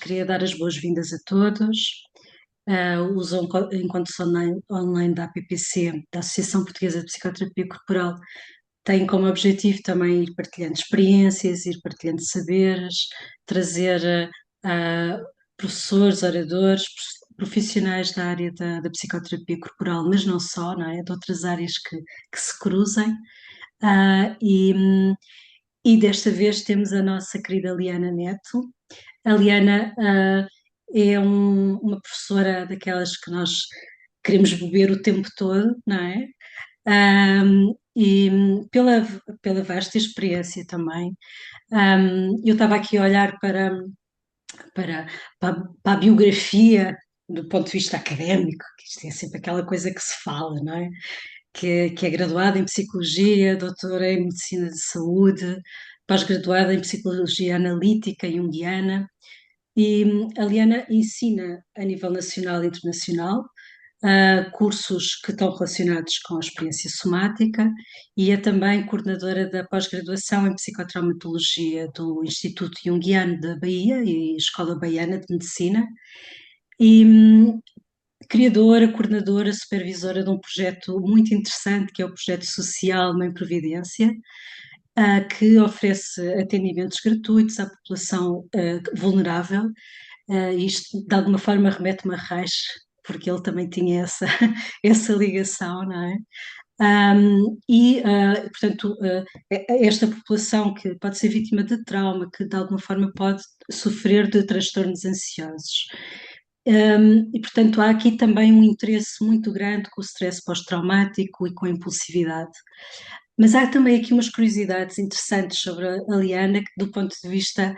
queria dar as boas-vindas a todos. Os encontros online da APPC, da Associação Portuguesa de Psicoterapia Corporal, têm como objetivo também ir partilhando experiências, ir partilhando saberes, trazer ah, professores, oradores, profissionais da área da psicoterapia corporal, mas não só, não é? De outras áreas que se cruzem. Ah, e, hum, e desta vez temos a nossa querida Liana Neto. A Liana, é uma professora daquelas que nós queremos beber o tempo todo, não é? E pela vasta experiência também. Eu estava aqui a olhar para, para a biografia do ponto de vista académico, que isto é sempre aquela coisa que se fala, não é? Que é graduada em Psicologia, doutora em Medicina de Saúde, pós-graduada em Psicologia Analítica e Junguiana, e a Liana ensina a nível nacional e internacional cursos que estão relacionados com a experiência somática e é também coordenadora da pós-graduação em psicotraumatologia do Instituto Junguiano da Bahia e Escola Baiana de Medicina e criadora, coordenadora, supervisora de um projeto muito interessante que é o projeto social Mãe Providência, que oferece atendimentos gratuitos à população vulnerável. Isto de alguma forma remete-me a Reich, porque ele também tinha essa ligação, não é? Portanto, esta população que pode ser vítima de trauma, que de alguma forma pode sofrer de transtornos ansiosos. Portanto, há aqui também um interesse muito grande com o stress pós-traumático e com a impulsividade. Mas há também aqui umas curiosidades interessantes sobre a Liana, do ponto de vista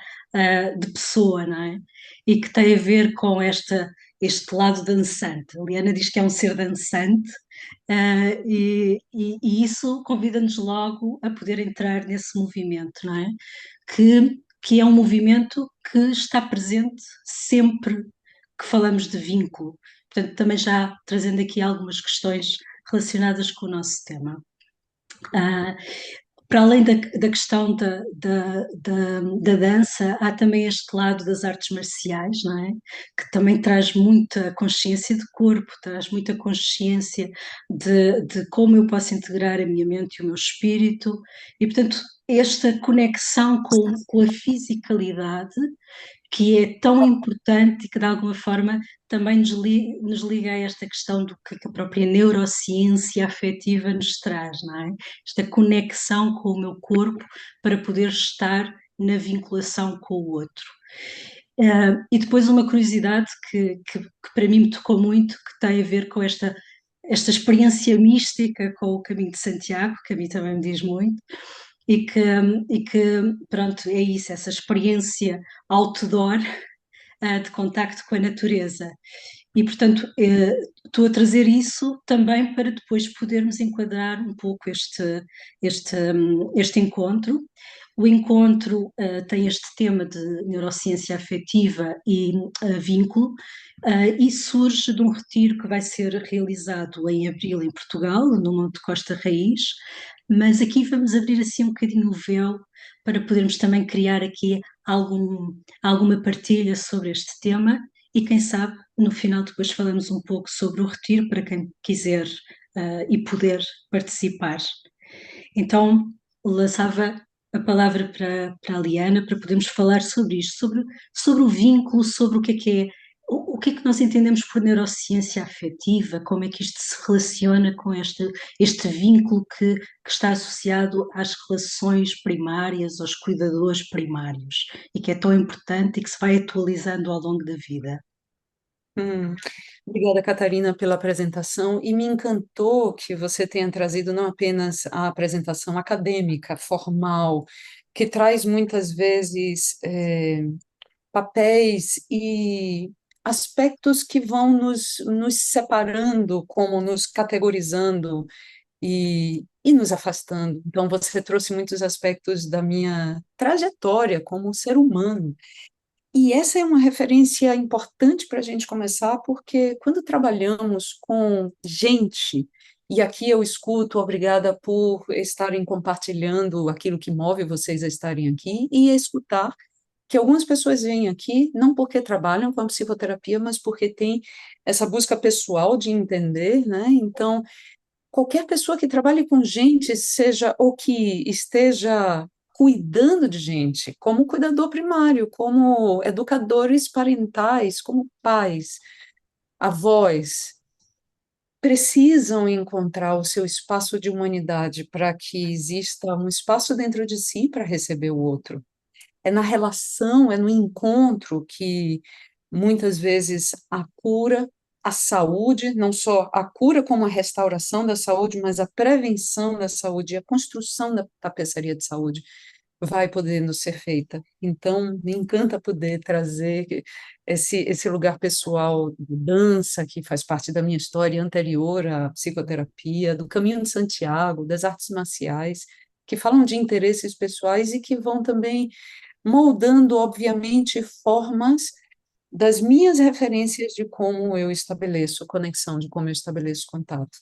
de pessoa, não é? E que tem a ver com este lado dançante. A Liana diz que é um ser dançante, e isso convida-nos logo a poder entrar nesse movimento, não é? Que é um movimento que está presente sempre que falamos de vínculo. Portanto, também já trazendo aqui algumas questões relacionadas com o nosso tema. Ah, para além da questão da dança, há também este lado das artes marciais, não é? Que também traz muita consciência de corpo, traz muita consciência de como eu posso integrar a minha mente e o meu espírito, e portanto, esta conexão com a fisicalidade que é tão importante e que de alguma forma também nos liga a esta questão do que a própria neurociência afetiva nos traz, não é? Esta conexão com o meu corpo para poder estar na vinculação com o outro. E depois uma curiosidade que para mim me tocou muito, que tem a ver com esta experiência mística com o Caminho de Santiago, que a mim também me diz muito, e que pronto, é isso, essa experiência outdoor, de contacto com a natureza. E, portanto, estou a trazer isso também para depois podermos enquadrar um pouco este encontro. O encontro tem este tema de neurociência afetiva e vínculo, e surge de um retiro que vai ser realizado em abril em Portugal, no Monte Costa Raiz, mas aqui vamos abrir assim um bocadinho o véu para podermos também criar aqui alguma partilha sobre este tema e quem sabe no final depois falamos um pouco sobre o retiro para quem quiser e poder participar. Então lançava a palavra para a Liana para podermos falar sobre isto, sobre o vínculo, sobre o que é que nós entendemos por neurociência afetiva, como é que isto se relaciona com este vínculo que está associado às relações primárias, aos cuidadores primários, e que é tão importante e que se vai atualizando ao longo da vida. Hum, Obrigada, Catarina, pela apresentação, e me encantou que você tenha trazido não apenas a apresentação acadêmica, formal, que traz muitas vezes papéis e aspectos que vão nos separando, como nos categorizando e nos afastando. Então, você trouxe muitos aspectos da minha trajetória como ser humano. E essa é uma referência importante para a gente começar, porque quando trabalhamos com gente, e aqui eu escuto, obrigada por estarem compartilhando aquilo que move vocês a estarem aqui, e escutar que algumas pessoas vêm aqui não porque trabalham com a psicoterapia, mas porque tem essa busca pessoal de entender, né? Então, qualquer pessoa que trabalhe com gente, seja ou que esteja cuidando de gente, como cuidador primário, como educadores parentais, como pais, avós, precisam encontrar o seu espaço de humanidade para que exista um espaço dentro de si para receber o outro. É na relação, é no encontro que muitas vezes a cura, a saúde, não só a cura como a restauração da saúde, mas a prevenção da saúde, a construção da tapeçaria de saúde vai podendo ser feita. Então, me encanta poder trazer esse lugar pessoal de dança, que faz parte da minha história anterior à psicoterapia, do Caminho de Santiago, das artes marciais, que falam de interesses pessoais e que vão também moldando, obviamente, formas das minhas referências de como eu estabeleço conexão, de como eu estabeleço contato.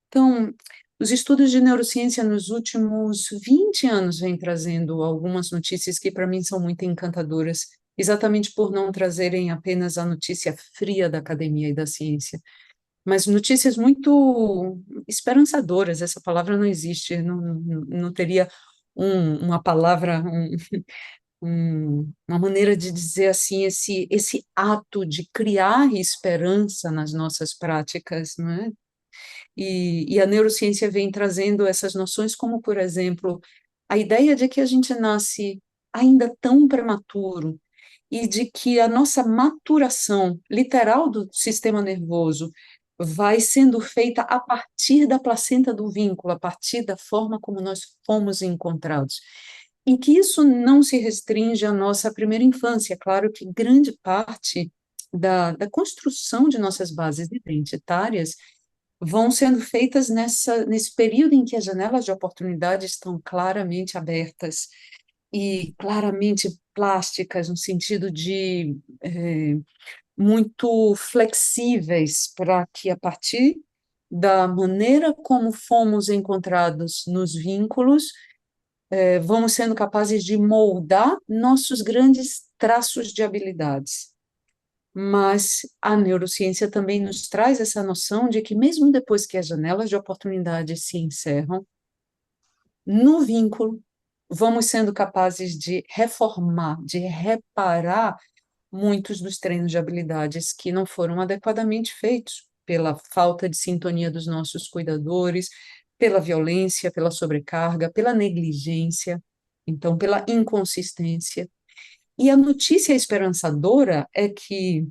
Então, os estudos de neurociência nos últimos 20 anos vêm trazendo algumas notícias que para mim são muito encantadoras, exatamente por não trazerem apenas a notícia fria da academia e da ciência, mas notícias muito esperançadoras. Essa palavra não existe, não teria uma palavra, uma maneira de dizer assim, esse ato de criar esperança nas nossas práticas, não é? E a neurociência vem trazendo essas noções, como, por exemplo, a ideia de que a gente nasce ainda tão prematuro e de que a nossa maturação literal do sistema nervoso vai sendo feita a partir da placenta do vínculo, a partir da forma como nós fomos encontrados. E que isso não se restringe à nossa primeira infância. Claro que grande parte da construção de nossas bases identitárias vão sendo feitas nesse período em que as janelas de oportunidade estão claramente abertas e claramente plásticas, no sentido de muito flexíveis, para que a partir da maneira como fomos encontrados nos vínculos, vamos sendo capazes de moldar nossos grandes traços de habilidades. Mas a neurociência também nos traz essa noção de que, mesmo depois que as janelas de oportunidade se encerram, no vínculo, vamos sendo capazes de reformar, de reparar muitos dos treinos de habilidades que não foram adequadamente feitos pela falta de sintonia dos nossos cuidadores, pela violência, pela sobrecarga, pela negligência, então, pela inconsistência. E a notícia esperançadora é que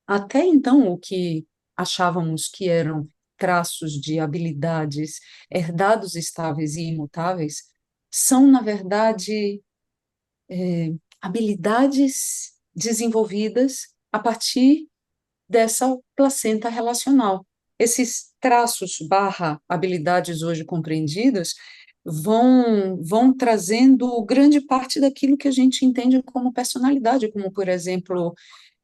até então, o que achávamos que eram traços de habilidades herdados estáveis e imutáveis, são, na verdade, habilidades desenvolvidas a partir dessa placenta relacional. Esses traços barra habilidades hoje compreendidas vão trazendo grande parte daquilo que a gente entende como personalidade, como, por exemplo,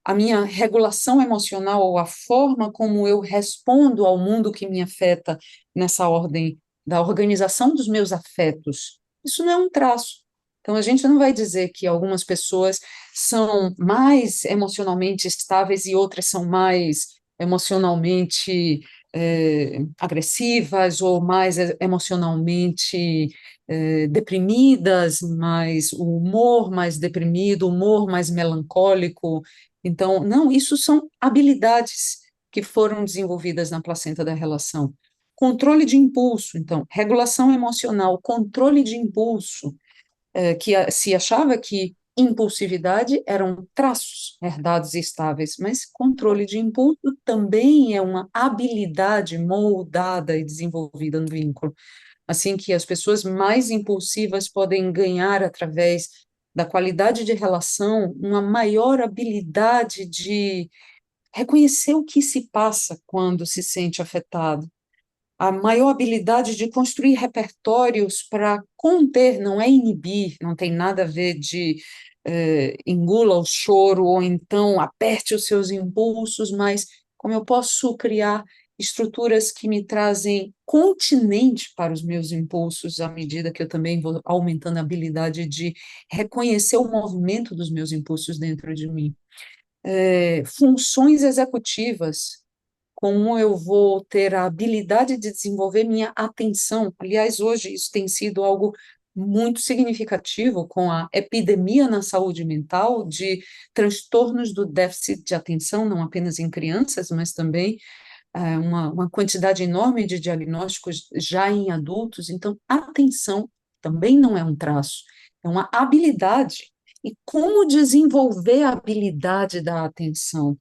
a minha regulação emocional ou a forma como eu respondo ao mundo que me afeta nessa ordem da organização dos meus afetos. Isso não é um traço. Então, a gente não vai dizer que algumas pessoas são mais emocionalmente estáveis e outras são mais emocionalmente agressivas ou mais emocionalmente deprimidas, mais o humor mais deprimido, o humor mais melancólico. Então, não, isso são habilidades que foram desenvolvidas na placenta da relação. Controle de impulso, então, regulação emocional, controle de impulso, que se achava que impulsividade eram traços herdados e estáveis, mas controle de impulso também é uma habilidade moldada e desenvolvida no vínculo. Assim que as pessoas mais impulsivas podem ganhar através da qualidade de relação uma maior habilidade de reconhecer o que se passa quando se sente afetado, a maior habilidade de construir repertórios para conter, não é inibir, não tem nada a ver de engula o choro ou então aperte os seus impulsos, mas como eu posso criar estruturas que me trazem continente para os meus impulsos, à medida que eu também vou aumentando a habilidade de reconhecer o movimento dos meus impulsos dentro de mim. Funções executivas, como eu vou ter a habilidade de desenvolver minha atenção. Aliás, hoje isso tem sido algo muito significativo com a epidemia na saúde mental de transtornos do déficit de atenção, não apenas em crianças, mas também uma quantidade enorme de diagnósticos já em adultos. Então, atenção também não é um traço, é uma habilidade. E como desenvolver a habilidade da atenção?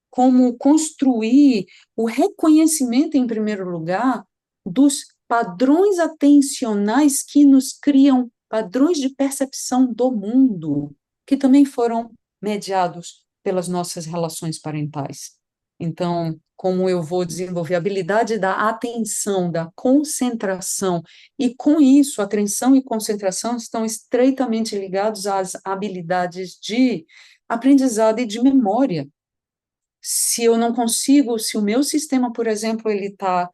Como construir o reconhecimento, em primeiro lugar, dos padrões atencionais que nos criam padrões de percepção do mundo, que também foram mediados pelas nossas relações parentais. Então, como eu vou desenvolver a habilidade da atenção, da concentração, e com isso, atenção e concentração estão estreitamente ligados às habilidades de aprendizado e de memória. Se eu não consigo, se o meu sistema, por exemplo, ele está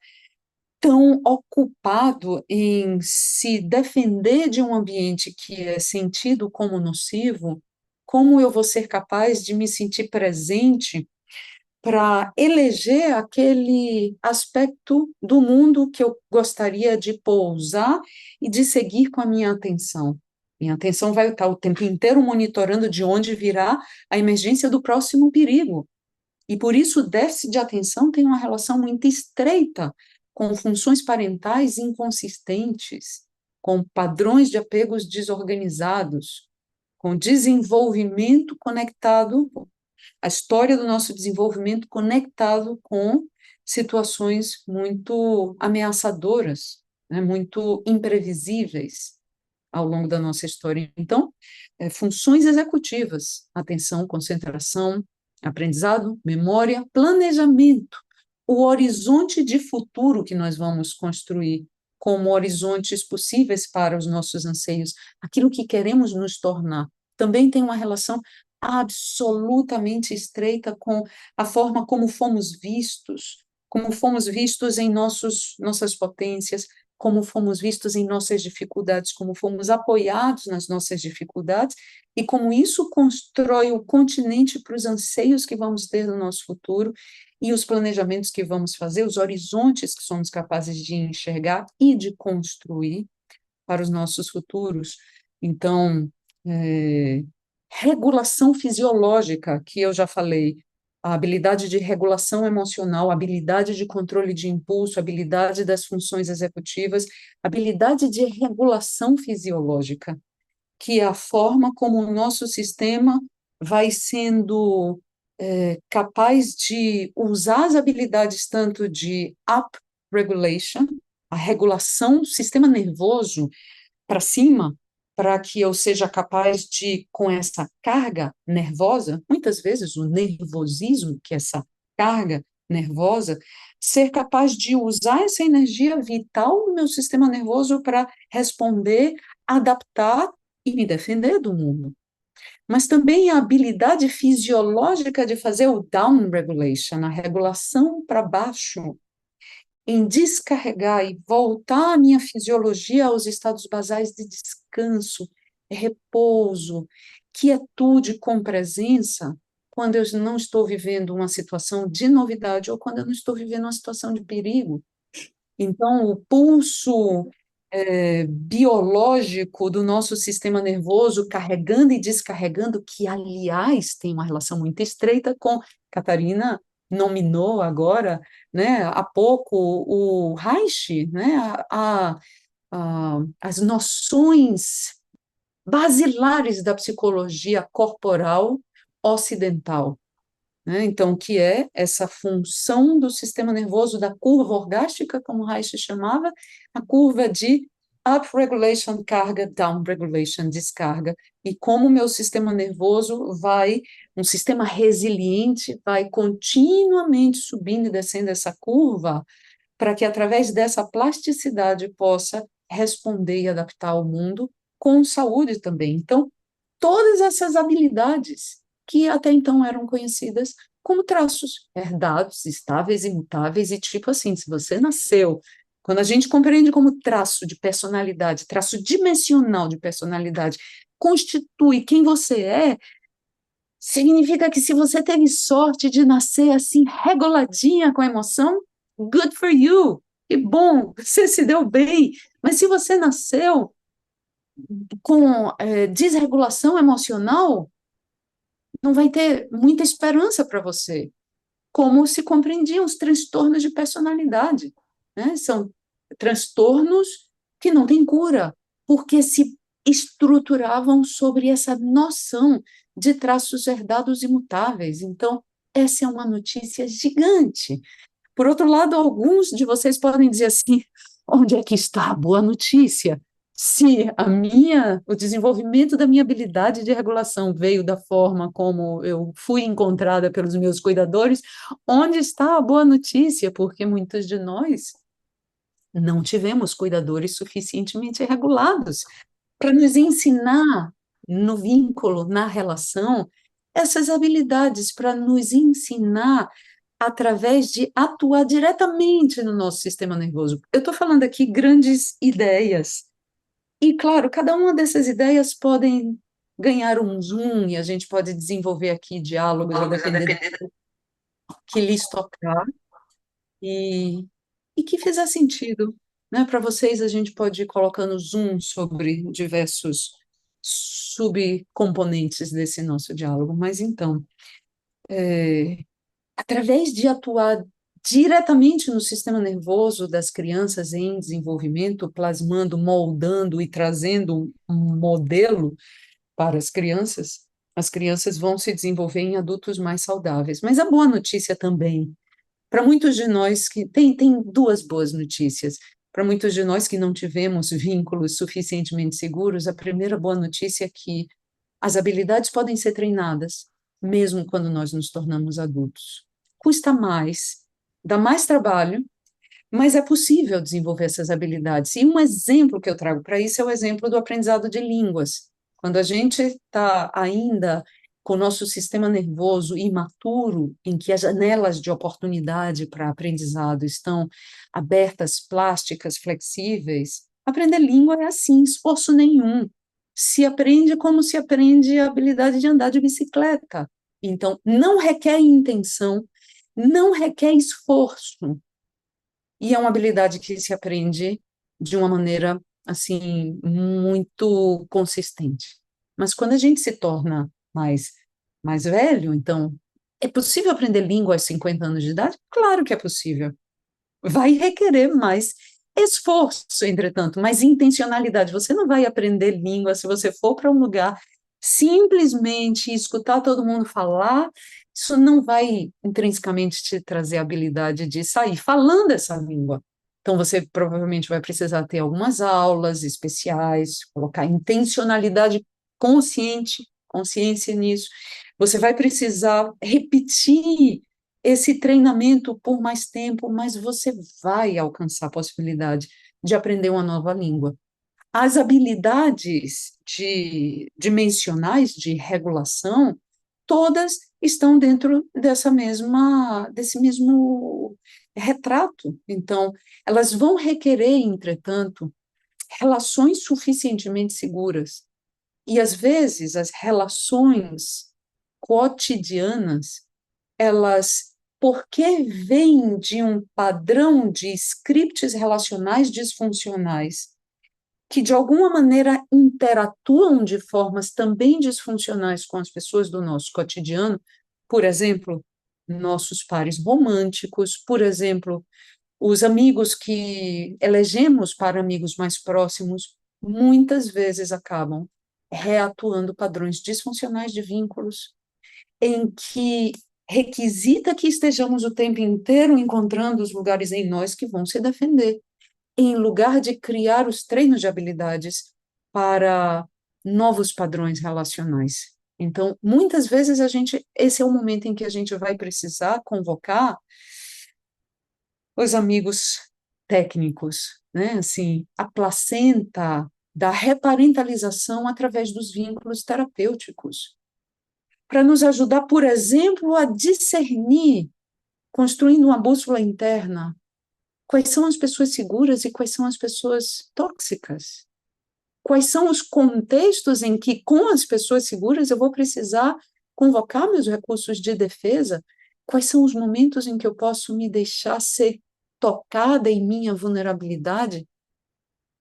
tão ocupado em se defender de um ambiente que é sentido como nocivo, como eu vou ser capaz de me sentir presente para eleger aquele aspecto do mundo que eu gostaria de pousar e de seguir com a minha atenção? Minha atenção vai estar o tempo inteiro monitorando de onde virá a emergência do próximo perigo. E por isso o déficit de atenção tem uma relação muito estreita com funções parentais inconsistentes, com padrões de apegos desorganizados, com desenvolvimento conectado, a história do nosso desenvolvimento conectado com situações muito ameaçadoras, né, muito imprevisíveis ao longo da nossa história. Então, funções executivas, atenção, concentração, aprendizado, memória, planejamento, o horizonte de futuro que nós vamos construir como horizontes possíveis para os nossos anseios, aquilo que queremos nos tornar, também tem uma relação absolutamente estreita com a forma como fomos vistos em nossas potências, como fomos vistos em nossas dificuldades, como fomos apoiados nas nossas dificuldades, e como isso constrói o continente para os anseios que vamos ter no nosso futuro e os planejamentos que vamos fazer, os horizontes que somos capazes de enxergar e de construir para os nossos futuros. Então, regulação fisiológica, que eu já falei, a habilidade de regulação emocional, habilidade de controle de impulso, habilidade das funções executivas, habilidade de regulação fisiológica, que é a forma como o nosso sistema vai sendo capaz de usar as habilidades tanto de up-regulation, a regulação do sistema nervoso para cima, para que eu seja capaz de, com essa carga nervosa, muitas vezes o nervosismo, que é essa carga nervosa, ser capaz de usar essa energia vital do meu sistema nervoso para responder, adaptar e me defender do mundo. Mas também a habilidade fisiológica de fazer o down regulation, a regulação para baixo, em descarregar e voltar a minha fisiologia aos estados basais de descanso, repouso, quietude com presença, quando eu não estou vivendo uma situação de novidade ou quando eu não estou vivendo uma situação de perigo. Então, o pulso biológico do nosso sistema nervoso carregando e descarregando, que, aliás, tem uma relação muito estreita com, Catarina nominou agora, né, há pouco, o Reich, né, as noções basilares da psicologia corporal ocidental, né? Então, que é essa função do sistema nervoso da curva orgástica, como Reich chamava, a curva de up-regulation, carga, down-regulation, descarga, e como o meu sistema nervoso vai, um sistema resiliente, vai continuamente subindo e descendo essa curva, para que, através dessa plasticidade, possa responder e adaptar ao mundo com saúde também. Então, todas essas habilidades que até então eram conhecidas como traços herdados, estáveis, imutáveis, e tipo assim, se você nasceu, quando a gente compreende como traço de personalidade, traço dimensional de personalidade, constitui quem você é, significa que se você teve sorte de nascer assim, reguladinha com a emoção, good for you, que bom, você se deu bem. Mas se você nasceu com desregulação emocional, não vai ter muita esperança para você. Como se compreendiam os transtornos de personalidade, né? São transtornos que não têm cura, porque se estruturavam sobre essa noção de traços herdados imutáveis. Então, essa é uma notícia gigante. Por outro lado, alguns de vocês podem dizer assim: onde é que está a boa notícia? Se o desenvolvimento da minha habilidade de regulação veio da forma como eu fui encontrada pelos meus cuidadores, onde está a boa notícia? Porque muitos de nós não tivemos cuidadores suficientemente regulados para nos ensinar no vínculo, na relação, essas habilidades, para nos ensinar através de atuar diretamente no nosso sistema nervoso. Eu estou falando aqui grandes ideias, e claro, cada uma dessas ideias podem ganhar um zoom, e a gente pode desenvolver aqui diálogos a depender do que lhes tocar, e, e que fizer sentido. Né? Para vocês, a gente pode ir colocando zoom sobre diversos subcomponentes desse nosso diálogo. Mas então, através de atuar diretamente no sistema nervoso das crianças em desenvolvimento, plasmando, moldando e trazendo um modelo para as crianças vão se desenvolver em adultos mais saudáveis. Mas a boa notícia também, para muitos de nós que tem duas boas notícias. Para muitos de nós que não tivemos vínculos suficientemente seguros, a primeira boa notícia é que as habilidades podem ser treinadas, mesmo quando nós nos tornamos adultos. Custa mais, dá mais trabalho, mas é possível desenvolver essas habilidades. E um exemplo que eu trago para isso é o exemplo do aprendizado de línguas. Quando a gente está ainda com o nosso sistema nervoso imaturo, em que as janelas de oportunidade para aprendizado estão abertas, plásticas, flexíveis, aprender língua é assim, esforço nenhum. Se aprende como se aprende a habilidade de andar de bicicleta. Então, não requer intenção, não requer esforço, e é uma habilidade que se aprende de uma maneira, assim, muito consistente. Mas quando a gente se torna mais velho, então, é possível aprender língua aos 50 anos de idade? Claro que é possível. Vai requerer mais esforço, entretanto, mais intencionalidade. Você não vai aprender língua se você for para um lugar simplesmente escutar todo mundo falar. Isso não vai intrinsecamente te trazer a habilidade de sair falando essa língua. Então, você provavelmente vai precisar ter algumas aulas especiais, colocar intencionalidade consciência nisso. Você vai precisar repetir esse treinamento por mais tempo, mas você vai alcançar a possibilidade de aprender uma nova língua. As habilidades dimensionais de regulação, todas estão dentro desse mesmo retrato. Então, elas vão requerer, entretanto, relações suficientemente seguras. E, às vezes, as relações cotidianas, elas, porque vêm de um padrão de scripts relacionais disfuncionais, que de alguma maneira interatuam de formas também disfuncionais com as pessoas do nosso cotidiano, por exemplo, nossos pares românticos, por exemplo, os amigos que elegemos para amigos mais próximos, muitas vezes acabam reatuando padrões disfuncionais de vínculos, em que requisita que estejamos o tempo inteiro encontrando os lugares em nós que vão se defender, em lugar de criar os treinos de habilidades para novos padrões relacionais. Então, muitas vezes esse é o momento em que a gente vai precisar convocar os amigos técnicos, né? Assim, a placenta da reparentalização através dos vínculos terapêuticos. para nos ajudar, por exemplo, a discernir, construindo uma bússola interna, quais são as pessoas seguras e quais são as pessoas tóxicas. Quais são os contextos em que, com as pessoas seguras, eu vou precisar convocar meus recursos de defesa? Quais são os momentos em que eu posso me deixar ser tocada em minha vulnerabilidade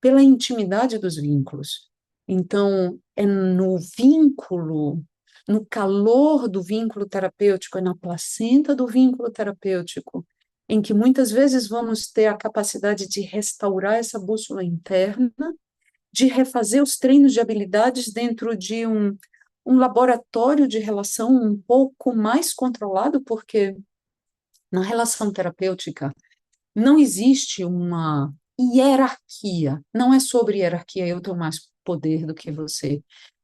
pela intimidade dos vínculos? Então, é no vínculo, no calor do vínculo terapêutico, é na placenta do vínculo terapêutico, em que muitas vezes vamos ter a capacidade de restaurar essa bússola interna, de refazer os treinos de habilidades dentro de um laboratório de relação um pouco mais controlado, porque na relação terapêutica não existe uma hierarquia. Não é sobre hierarquia, eu tenho mais poder do que você,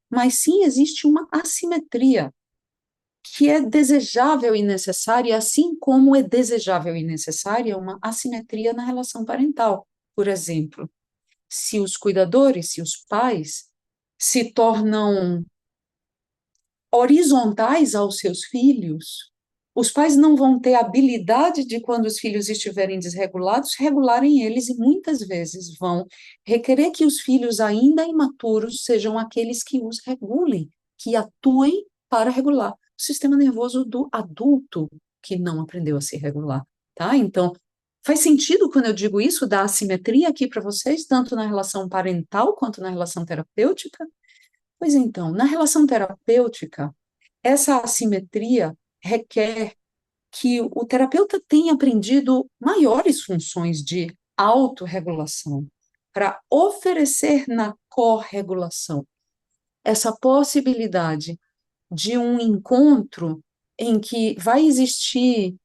mas sim existe uma assimetria que é desejável e necessária, assim como é desejável e necessária uma assimetria na relação parental. Por exemplo, se os cuidadores, se os pais se tornam horizontais aos seus filhos, os pais não vão ter habilidade de, quando os filhos estiverem desregulados, regularem eles e muitas vezes vão requerer que os filhos ainda imaturos sejam aqueles que os regulem, que atuem para regular o sistema nervoso do adulto que não aprendeu a se regular, tá? Então, faz sentido quando eu digo isso, da assimetria aqui para vocês, tanto na relação parental quanto na relação terapêutica? Pois então, na relação terapêutica, essa assimetria requer que o terapeuta tenha aprendido maiores funções de autorregulação para oferecer na corregulação essa possibilidade de um encontro em que vai existir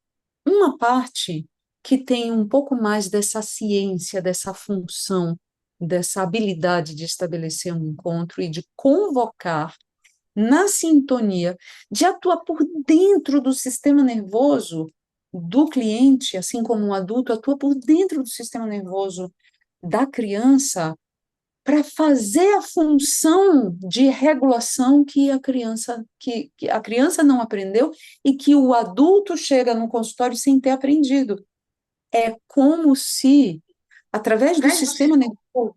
uma parte que tem um pouco mais dessa ciência, dessa função, dessa habilidade de estabelecer um encontro e de convocar na sintonia, de atuar por dentro do sistema nervoso do cliente, assim como um adulto atua por dentro do sistema nervoso da criança, para fazer a função de regulação que a criança não aprendeu e que o adulto chega no consultório sem ter aprendido. É como se, através do sistema nervoso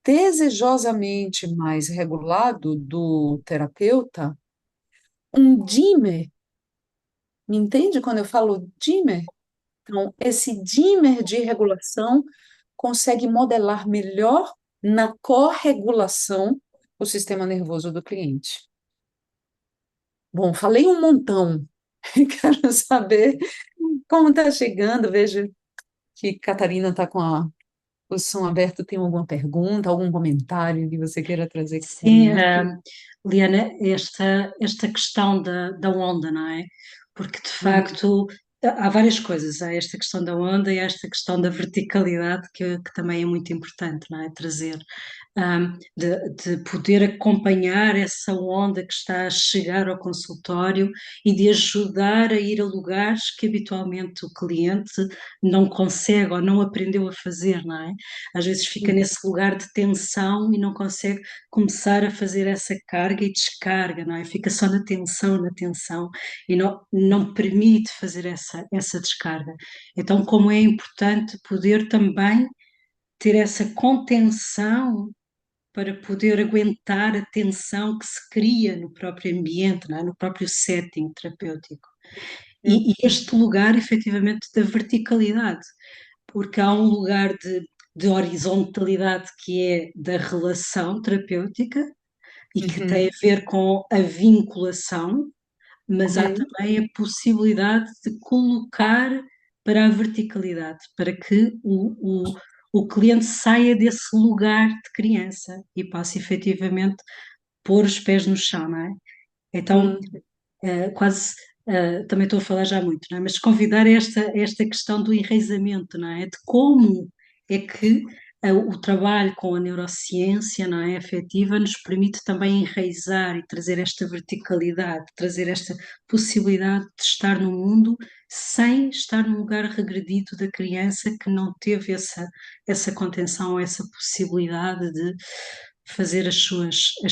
desejosamente mais regulado do terapeuta, um dimmer, me entende quando eu falo dimmer? Então, esse dimmer de regulação consegue modelar melhor na corregulação o sistema nervoso do cliente. Bom, falei um montão. Quero saber como está chegando. Vejo que Catarina está com o som aberto. Tem alguma pergunta, algum comentário que você queira trazer aqui para Sim, mim? Liana, esta questão da onda, não é? Porque de Hum, facto há várias coisas, há esta questão da onda e há esta questão da verticalidade que também é muito importante, não é? Trazer, de poder acompanhar essa onda que está a chegar ao consultório e de ajudar a ir a lugares que habitualmente o cliente não consegue ou não aprendeu a fazer, não é? Às vezes fica hum, nesse lugar de tensão e não consegue começar a fazer essa carga e descarga, não é? Fica só na tensão e não permite fazer essa descarga. Então, como é importante poder também ter essa contenção para poder aguentar a tensão que se cria no próprio ambiente, não é? No próprio setting terapêutico. E hum, este lugar, efetivamente, da verticalidade, porque há um lugar de horizontalidade que é da relação terapêutica e que tem a uhum, ver com a vinculação, mas há uhum, também a possibilidade de colocar para a verticalidade, para que o cliente saia desse lugar de criança e passe efetivamente pôr os pés no chão, não é? Então, uhum, quase, também estou a falar já muito, não é? Mas convidar esta questão do enraizamento, não é? De como é que o trabalho com a neurociência, não é, afetiva, nos permite também enraizar e trazer esta verticalidade, trazer esta possibilidade de estar no mundo sem estar no lugar regredido da criança que não teve essa contenção, essa possibilidade de fazer as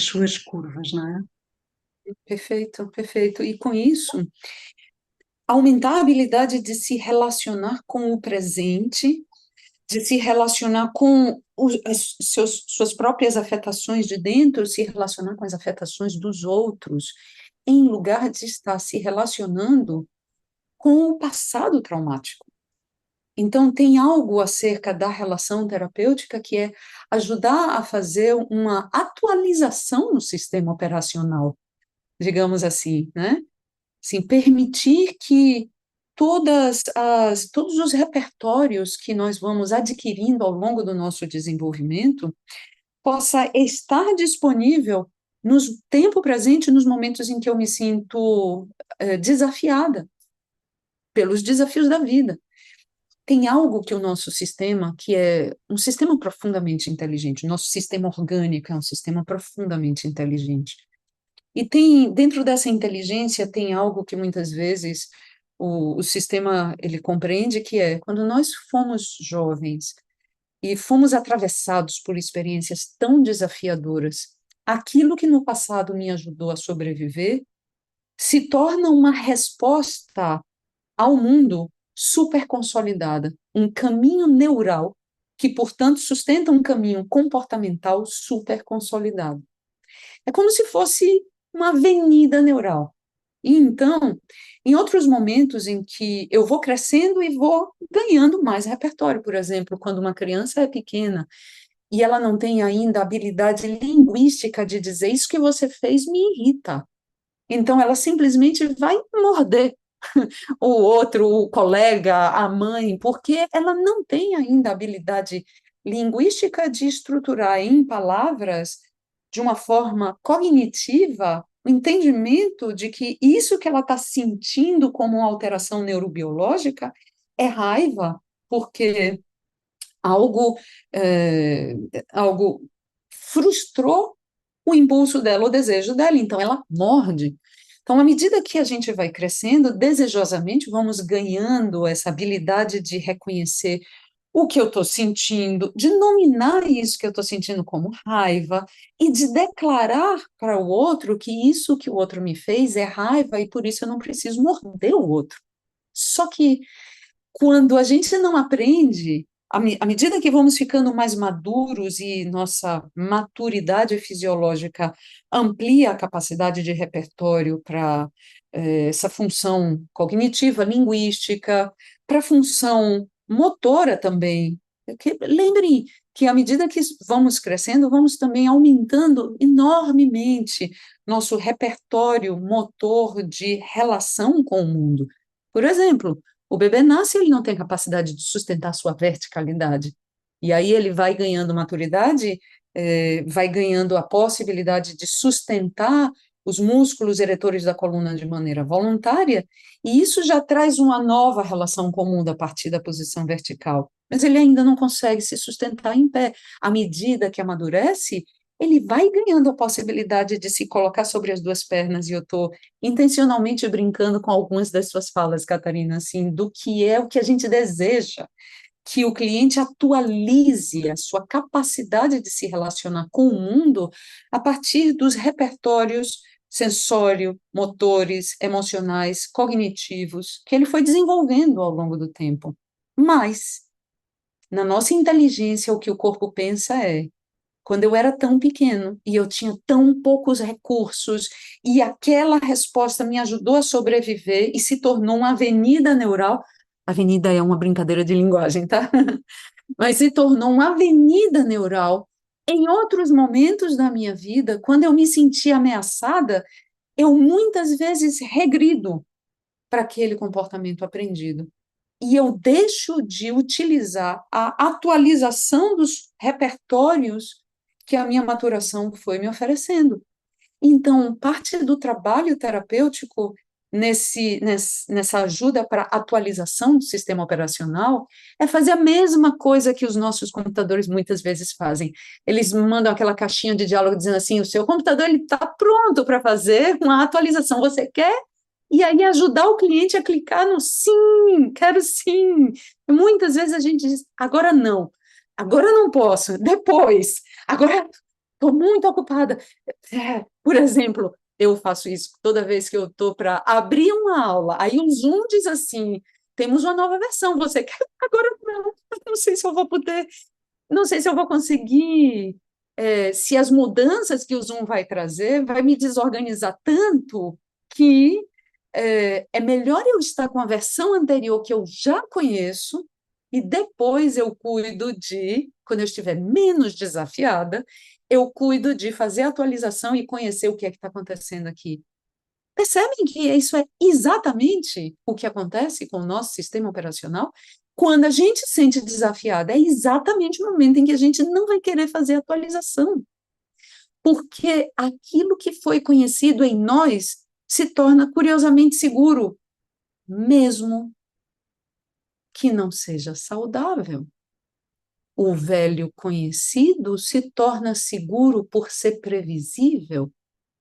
suas curvas, não é? Perfeito, perfeito. E com isso, aumentar a habilidade de se relacionar com o presente, de se relacionar com suas próprias afetações de dentro, se relacionar com as afetações dos outros, em lugar de estar se relacionando com o passado traumático. Então, tem algo acerca da relação terapêutica que é ajudar a fazer uma atualização no sistema operacional, digamos assim, né? Assim, permitir que todos os repertórios que nós vamos adquirindo ao longo do nosso desenvolvimento possa estar disponível no tempo presente, nos momentos em que eu me sinto desafiada pelos desafios da vida. Tem algo que o nosso sistema, que é um sistema profundamente inteligente, o nosso sistema orgânico é um sistema profundamente inteligente. E tem, dentro dessa inteligência, tem algo que muitas vezes o sistema ele compreende que é quando nós fomos jovens e fomos atravessados por experiências tão desafiadoras, aquilo que no passado me ajudou a sobreviver se torna uma resposta ao mundo super consolidada, um caminho neural que, portanto, sustenta um caminho comportamental super consolidado. É como se fosse uma avenida neural. E então, em outros momentos em que eu vou crescendo e vou ganhando mais repertório, por exemplo, quando uma criança é pequena e ela não tem ainda a habilidade linguística de dizer isso que você fez me irrita. Então, ela simplesmente vai morder o outro, o colega, a mãe, porque ela não tem ainda a habilidade linguística de estruturar em palavras, de uma forma cognitiva, o entendimento de que isso que ela está sentindo como uma alteração neurobiológica é raiva, porque algo, é, algo frustrou o impulso dela, o desejo dela, então ela morde. Então, à medida que a gente vai crescendo, desejosamente vamos ganhando essa habilidade de reconhecer o que eu estou sentindo, de nominar isso que eu estou sentindo como raiva e de declarar para o outro que isso que o outro me fez é raiva e por isso eu não preciso morder o outro. Só que quando a gente não aprende, à medida que vamos ficando mais maduros e nossa maturidade fisiológica amplia a capacidade de repertório para essa função cognitiva, linguística, para a função motora também. Lembrem que à medida que vamos crescendo, vamos também aumentando enormemente nosso repertório motor de relação com o mundo. Por exemplo, o bebê nasce e ele não tem capacidade de sustentar sua verticalidade. E aí ele vai ganhando maturidade, vai ganhando a possibilidade de sustentar os músculos eretores da coluna de maneira voluntária, e isso já traz uma nova relação com o mundo a partir da posição vertical. Mas ele ainda não consegue se sustentar em pé. À medida que amadurece, ele vai ganhando a possibilidade de se colocar sobre as duas pernas, e eu estou intencionalmente brincando com algumas das suas falas, Catarina, assim, do que é o que a gente deseja, que o cliente atualize a sua capacidade de se relacionar com o mundo a partir dos repertórios sensório, motores, emocionais, cognitivos, que ele foi desenvolvendo ao longo do tempo. Mas, na nossa inteligência, o que o corpo pensa é quando eu era tão pequeno e eu tinha tão poucos recursos e aquela resposta me ajudou a sobreviver e se tornou uma avenida neural. Avenida é uma brincadeira de linguagem, tá? Mas se tornou uma avenida neural. Em outros momentos da minha vida, quando eu me senti ameaçada, eu muitas vezes regrido para aquele comportamento aprendido. E eu deixo de utilizar a atualização dos repertórios que a minha maturação foi me oferecendo. Então, parte do trabalho terapêutico nessa ajuda para atualização do sistema operacional é fazer a mesma coisa que os nossos computadores muitas vezes fazem. Eles mandam aquela caixinha de diálogo dizendo assim, o seu computador está pronto para fazer uma atualização, você quer? E aí ajudar o cliente a clicar no sim, quero sim. Muitas vezes a gente diz, agora não posso, depois, agora estou muito ocupada. Por exemplo, eu faço isso toda vez que eu estou para abrir uma aula. Aí o Zoom diz assim: temos uma nova versão, você quer? Agora não, não sei se eu vou poder, não sei se eu vou conseguir. Se as mudanças que o Zoom vai trazer vai me desorganizar tanto que é melhor eu estar com a versão anterior que eu já conheço e depois eu cuido de, quando eu estiver menos desafiada, eu cuido de fazer a atualização e conhecer o que é que está acontecendo aqui. Percebem que isso é exatamente o que acontece com o nosso sistema operacional? Quando a gente se sente desafiada, é exatamente o momento em que a gente não vai querer fazer atualização, porque aquilo que foi conhecido em nós se torna curiosamente seguro, mesmo que não seja saudável. O velho conhecido se torna seguro por ser previsível,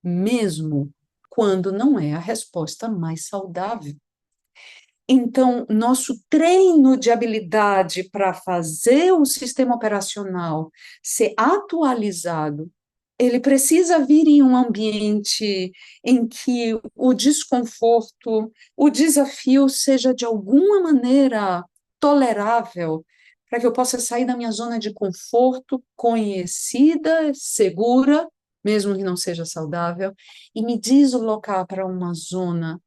mesmo quando não é a resposta mais saudável. Então, nosso treino de habilidade para fazer o sistema operacional ser atualizado, ele precisa vir em um ambiente em que o desconforto, o desafio seja de alguma maneira tolerável, para que eu possa sair da minha zona de conforto, conhecida, segura, mesmo que não seja saudável, e me deslocar para uma zona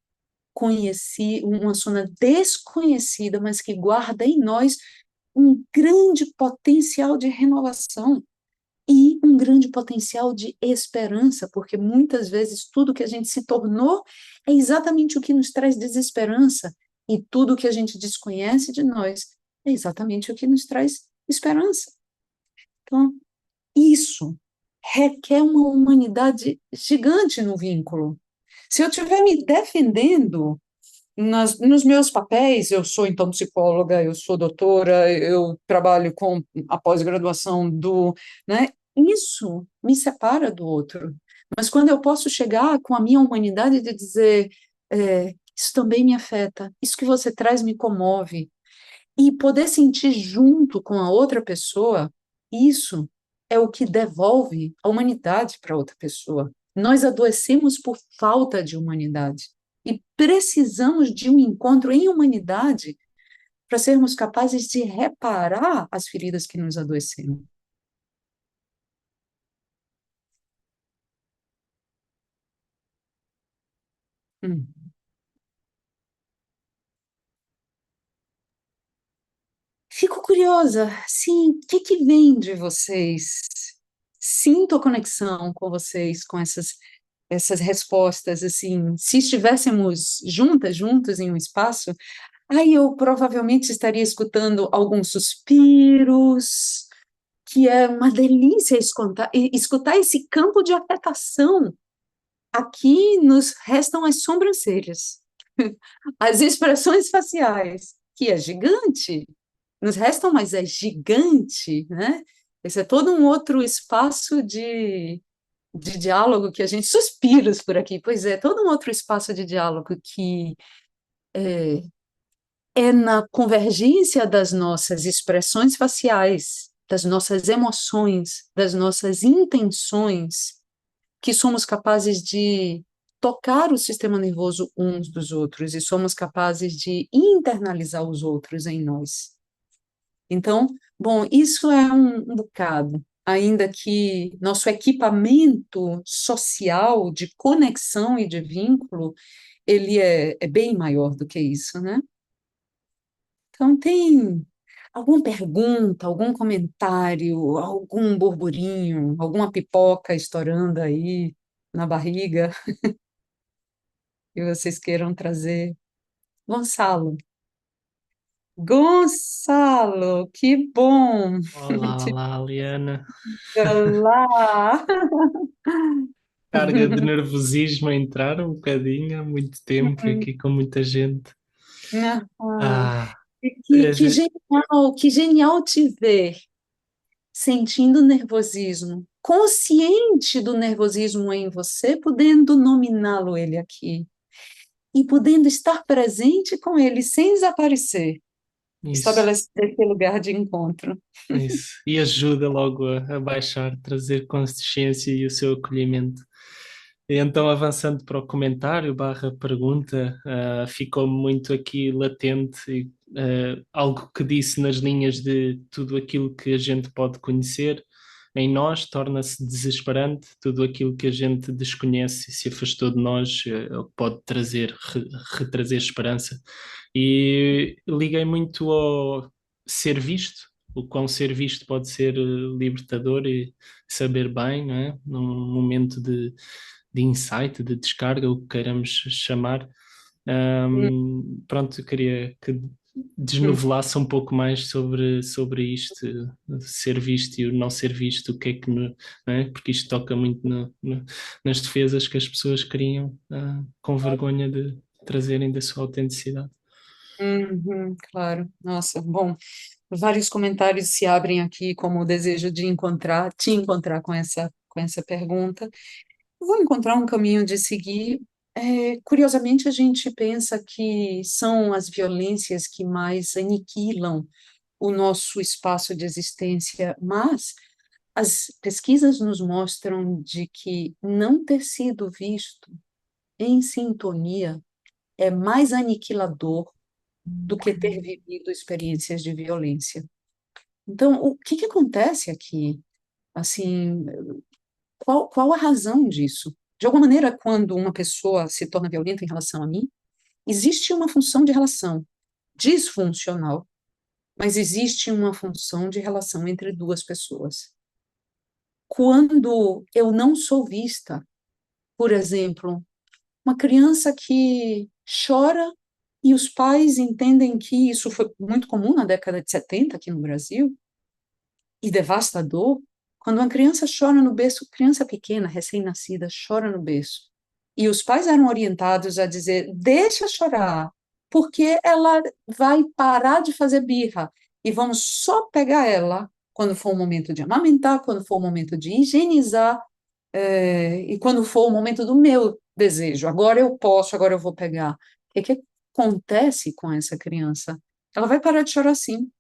uma zona desconhecida, mas que guarda em nós um grande potencial de renovação e um grande potencial de esperança, porque muitas vezes tudo que a gente se tornou é exatamente o que nos traz desesperança, e tudo que a gente desconhece de nós é exatamente o que nos traz esperança. Então, isso requer uma humanidade gigante no vínculo. Se eu estiver me defendendo nos meus papéis, eu sou então psicóloga, eu sou doutora, eu trabalho com a pós-graduação né? Isso me separa do outro. Mas quando eu posso chegar com a minha humanidade de dizer, isso também me afeta, isso que você traz me comove, e poder sentir junto com a outra pessoa, isso é o que devolve a humanidade para outra pessoa. Nós adoecemos por falta de humanidade e precisamos de um encontro em humanidade para sermos capazes de reparar as feridas que nos adoeceram. Hum. Fico curiosa, sim, o que que vem de vocês? Sinto a conexão com vocês, com essas respostas, assim, se estivéssemos juntas, juntos em um espaço, aí eu provavelmente estaria escutando alguns suspiros, que é uma delícia escutar esse campo de afetação. Aqui nos restam as sobrancelhas, as expressões faciais, que é gigante, nos restam, mas é gigante, né? Esse é todo um outro espaço de diálogo que a gente suspiros por aqui, pois é, todo um outro espaço de diálogo que é na convergência das nossas expressões faciais, das nossas emoções, das nossas intenções, que somos capazes de tocar o sistema nervoso uns dos outros e somos capazes de internalizar os outros em nós. Então, bom, isso é um bocado, ainda que nosso equipamento social de conexão e de vínculo, ele é bem maior do que isso, né? Então, tem alguma pergunta, algum comentário, algum burburinho, alguma pipoca estourando aí na barriga que vocês queiram trazer? Gonçalo. Gonçalo, que bom! Olá, olá, Liana. Olá! Carga de nervosismo a entrar um bocadinho, há muito tempo aqui com muita gente. Ah, Ah, que, a que gente- genial, que genial te ver sentindo nervosismo, consciente do nervosismo em você, podendo nominá-lo ele aqui e podendo estar presente com ele sem desaparecer, isso, estabelecer esse lugar de encontro. isso. E ajuda logo a baixar, trazer consciência e o seu acolhimento. E então, avançando para o comentário barra pergunta, ficou muito aqui latente algo que disse nas linhas de tudo aquilo que a gente pode conhecer em nós torna-se desesperante, tudo aquilo que a gente desconhece e se afastou de nós pode trazer, retrazer esperança. E liguei muito ao ser visto, o quão ser visto pode ser libertador e saber bem, não é? Num momento de insight, de descarga, o que queiramos chamar. Hum, Pronto, eu queria que hum, desnovelasse um pouco mais sobre isto, ser visto e o não ser visto, o que é que, não é? Porque isto toca muito nas defesas que as pessoas criam, com vergonha de trazerem da sua autenticidade. claro. Nossa, bom, vários comentários se abrem aqui como o desejo de te encontrar com essa pergunta. Vou encontrar um caminho de seguir. Curiosamente, a gente pensa que são as violências que mais aniquilam o nosso espaço de existência, mas as pesquisas nos mostram de que não ter sido visto em sintonia é mais aniquilador do que ter vivido experiências de violência. Então, o que que acontece aqui? Assim, qual a razão disso? De alguma maneira, quando uma pessoa se torna violenta em relação a mim, existe uma função de relação disfuncional, mas existe uma função de relação entre duas pessoas. Quando eu não sou vista, por exemplo, uma criança que chora e os pais entendem que isso foi muito comum na década de 70 aqui no Brasil, e devastador, quando uma criança chora no berço, criança pequena, recém-nascida, chora no berço, e os pais eram orientados a dizer: deixa chorar, porque ela vai parar de fazer birra, e vamos só pegar ela quando for o momento de amamentar, quando for o momento de higienizar, e quando for o momento do meu desejo. Agora eu posso, agora eu vou pegar. O que acontece com essa criança? Ela vai parar de chorar sim,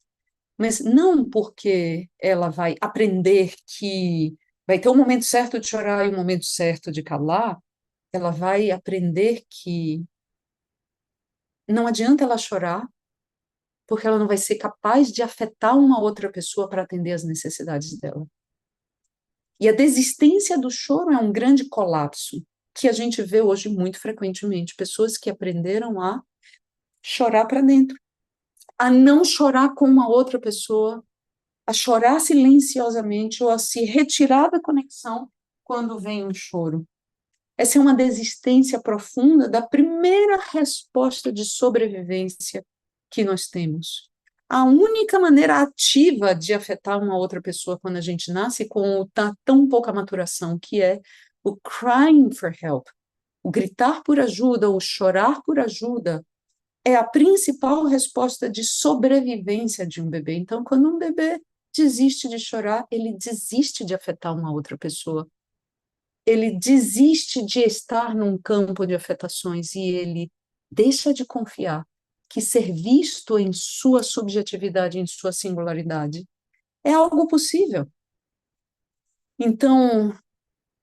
mas não porque ela vai aprender que vai ter um momento certo de chorar e um momento certo de calar, ela vai aprender que não adianta ela chorar, porque ela não vai ser capaz de afetar uma outra pessoa para atender às necessidades dela. E a desistência do choro é um grande colapso que a gente vê hoje muito frequentemente, pessoas que aprenderam a chorar para dentro, a não chorar com uma outra pessoa, a chorar silenciosamente ou a se retirar da conexão quando vem um choro. Essa é uma desistência profunda da primeira resposta de sobrevivência que nós temos. A única maneira ativa de afetar uma outra pessoa quando a gente nasce com tão pouca maturação, que é o crying for help, o gritar por ajuda, o chorar por ajuda, é a principal resposta de sobrevivência de um bebê. Então, quando um bebê desiste de chorar, ele desiste de afetar uma outra pessoa. Ele desiste de estar num campo de afetações e ele deixa de confiar que ser visto em sua subjetividade, em sua singularidade, é algo possível. Então,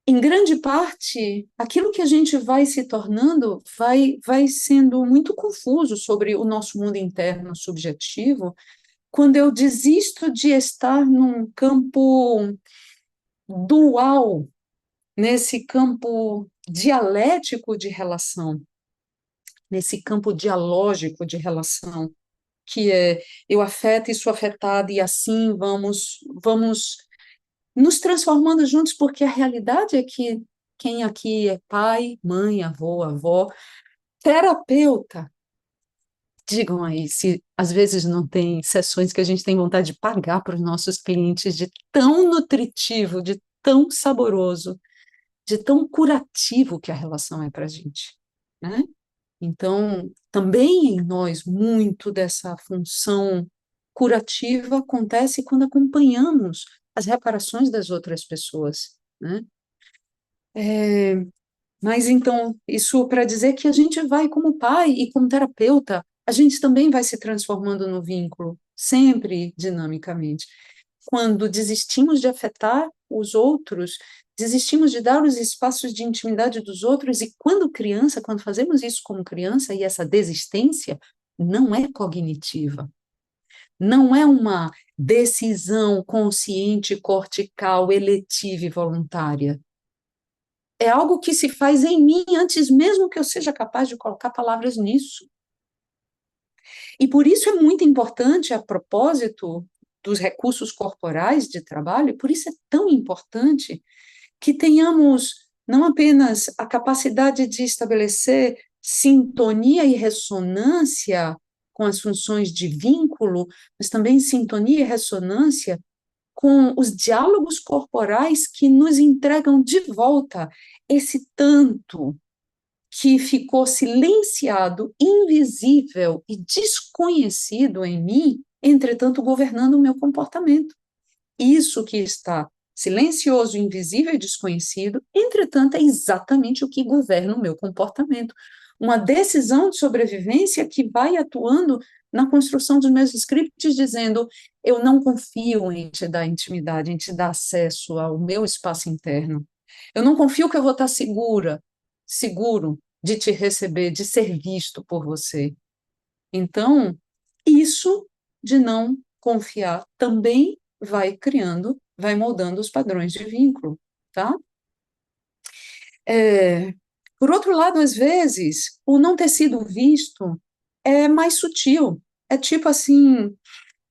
em grande parte, aquilo que a gente vai se tornando vai sendo muito confuso sobre o nosso mundo interno subjetivo, quando eu desisto de estar num campo dual, nesse campo dialético de relação, nesse campo dialógico de relação, que é eu afeto e sou afetada, e assim vamos nos transformando juntos, porque a realidade é que quem aqui é pai, mãe, avô, avó, terapeuta, digam aí se às vezes não tem sessões que a gente tem vontade de pagar para os nossos clientes de tão nutritivo, de tão saboroso, de tão curativo que a relação é para a gente, né? Então, também em nós, muito dessa função curativa acontece quando acompanhamos as reparações das outras pessoas, né? Mas então, isso para dizer que a gente vai, como pai e como terapeuta, a gente também vai se transformando no vínculo, sempre dinamicamente. Quando desistimos de afetar os outros, desistimos de dar os espaços de intimidade dos outros, e quando criança, quando fazemos isso como criança, e essa desistência não é cognitiva, não é uma decisão consciente, cortical, eletiva e voluntária. É algo que se faz em mim antes mesmo que eu seja capaz de colocar palavras nisso. E por isso é muito importante, a propósito dos recursos corporais de trabalho, por isso é tão importante que tenhamos não apenas a capacidade de estabelecer sintonia e ressonância com as funções de vínculo, mas também sintonia e ressonância com os diálogos corporais que nos entregam de volta esse tanto que ficou silenciado, invisível e desconhecido em mim, entretanto governando o meu comportamento. Isso que está silencioso, invisível e desconhecido, entretanto, é exatamente o que governa o meu comportamento. Uma decisão de sobrevivência que vai atuando na construção dos meus scripts, dizendo: eu não confio em te dar intimidade, em te dar acesso ao meu espaço interno. Eu não confio que eu vou estar seguro de te receber, de ser visto por você. Então, isso de não confiar também vai criando, vai moldando os padrões de vínculo, tá? Por outro lado, às vezes, o não ter sido visto é mais sutil. É tipo assim,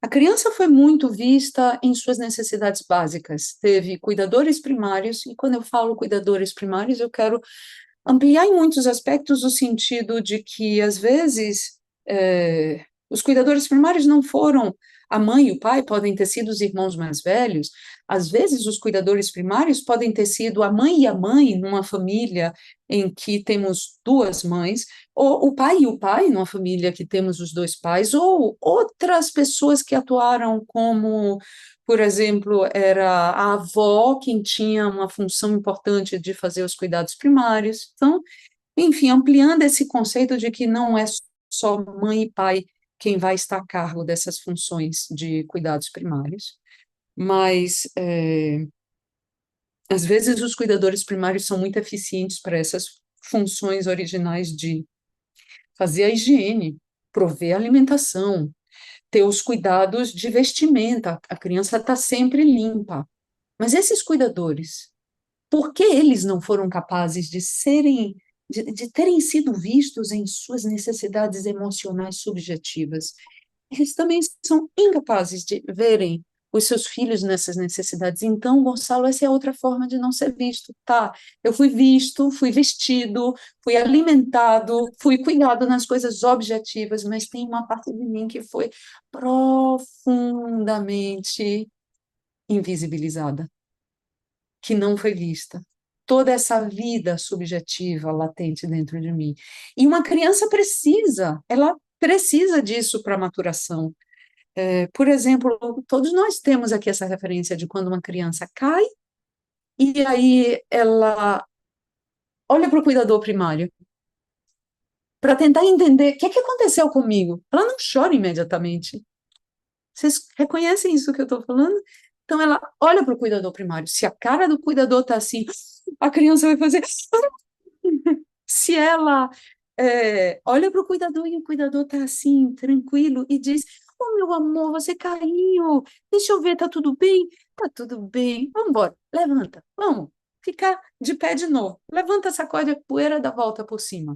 a criança foi muito vista em suas necessidades básicas. Teve cuidadores primários, e quando eu falo cuidadores primários, eu quero ampliar em muitos aspectos o sentido de que, às vezes, os cuidadores primários não foram a mãe e o pai, podem ter sido os irmãos mais velhos, às vezes os cuidadores primários podem ter sido a mãe numa família em que temos duas mães, ou o pai e o pai numa família que temos os dois pais, ou outras pessoas que atuaram como, por exemplo, era a avó quem tinha uma função importante de fazer os cuidados primários. Então, enfim, ampliando esse conceito de que não é só mãe e pai quem vai estar a cargo dessas funções de cuidados primários, mas às vezes os cuidadores primários são muito eficientes para essas funções originais de fazer a higiene, prover a alimentação, ter os cuidados de vestimenta, a criança está sempre limpa. Mas esses cuidadores, por que eles não foram capazes de terem sido vistos em suas necessidades emocionais subjetivas? Eles também são incapazes de verem os seus filhos nessas necessidades. Então, Gonçalo, essa é outra forma de não ser visto, tá? Eu fui visto, fui vestido, fui alimentado, fui cuidado nas coisas objetivas, mas tem uma parte de mim que foi profundamente invisibilizada, que não foi vista. Toda essa vida subjetiva latente dentro de mim. E uma criança ela precisa disso para a maturação. Por exemplo, todos nós temos aqui essa referência de quando uma criança cai, e aí ela olha para o cuidador primário para tentar entender o que é que aconteceu comigo. Ela não chora imediatamente. Vocês reconhecem isso que eu estou falando? Então, ela olha para o cuidador primário. Se a cara do cuidador está assim, a criança vai fazer. Se ela olha para o cuidador e o cuidador está assim, tranquilo, e diz: oh, meu amor, você caiu. Deixa eu ver, tá tudo bem? Tá tudo bem. Vamos embora. Levanta. Vamos. Ficar de pé de novo. Levanta, sacode a poeira, dá volta por cima.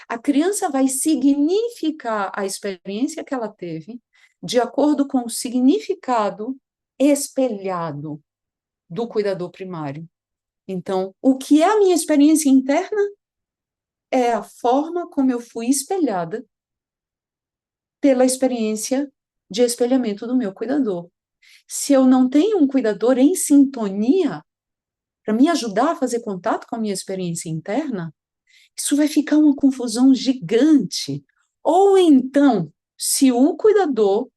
A criança vai significar a experiência que ela teve de acordo com o significado espelhado do cuidador primário. Então, o que é a minha experiência interna é a forma como eu fui espelhada pela experiência de espelhamento do meu cuidador. Se eu não tenho um cuidador em sintonia para me ajudar a fazer contato com a minha experiência interna, isso vai ficar uma confusão gigante. Ou então, se o cuidador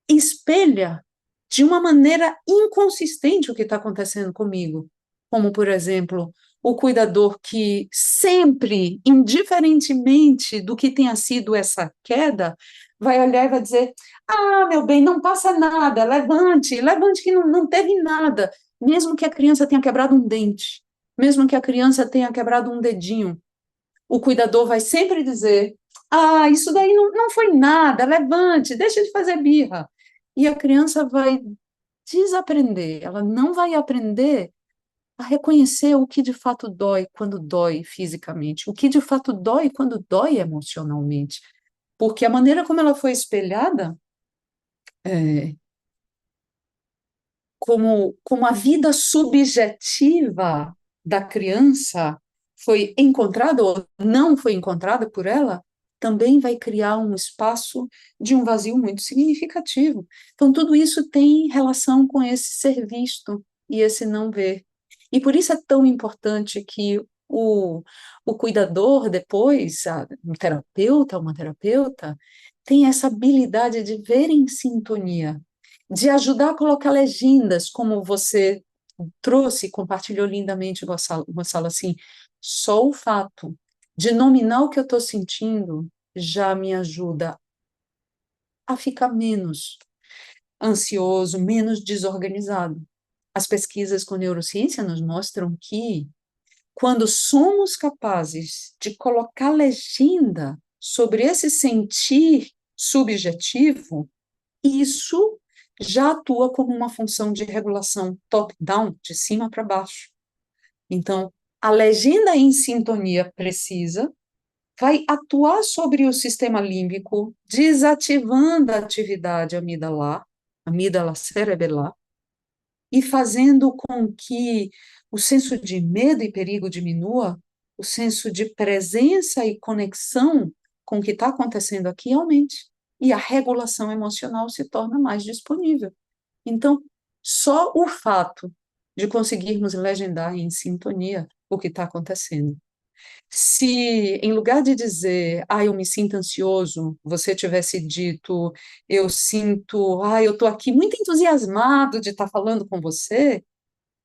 espelha de uma maneira inconsistente o que está acontecendo comigo, como, por exemplo, o cuidador que sempre, indiferentemente do que tenha sido essa queda, vai olhar e vai dizer: ah, meu bem, não passa nada, levante que não teve nada. mesmo que a criança tenha quebrado um dente, mesmo que a criança tenha quebrado um dedinho, o cuidador vai sempre dizer: ah, isso daí não foi nada, levante, deixa de fazer birra. E a criança vai desaprender, ela não vai aprender a reconhecer o que de fato dói quando dói fisicamente, o que de fato dói quando dói emocionalmente. Porque a maneira como ela foi espelhada, é, como a vida subjetiva da criança foi encontrada ou não foi encontrada por ela, também vai criar um espaço de um vazio muito significativo. Então, tudo isso tem relação com esse ser visto e esse não ver. E por isso é tão importante que o cuidador depois, um terapeuta, uma terapeuta, tenha essa habilidade de ver em sintonia, de ajudar a colocar legendas, como você trouxe e compartilhou lindamente, Gonçalo, assim, só o fato de nominar o que eu estou sentindo já me ajuda a ficar menos ansioso, menos desorganizado. As pesquisas com neurociência nos mostram que quando somos capazes de colocar legenda sobre esse sentir subjetivo, isso já atua como uma função de regulação top-down, de cima para baixo. Então, a legenda em sintonia precisa vai atuar sobre o sistema límbico, desativando a atividade amígdala cerebelar, e fazendo com que o senso de medo e perigo diminua, o senso de presença e conexão com o que está acontecendo aqui aumente, e a regulação emocional se torna mais disponível. Então, só o fato de conseguirmos legendar em sintonia o que está acontecendo. Se, em lugar de dizer, eu me sinto ansioso, você tivesse dito, eu sinto, eu estou aqui muito entusiasmado de estar falando com você,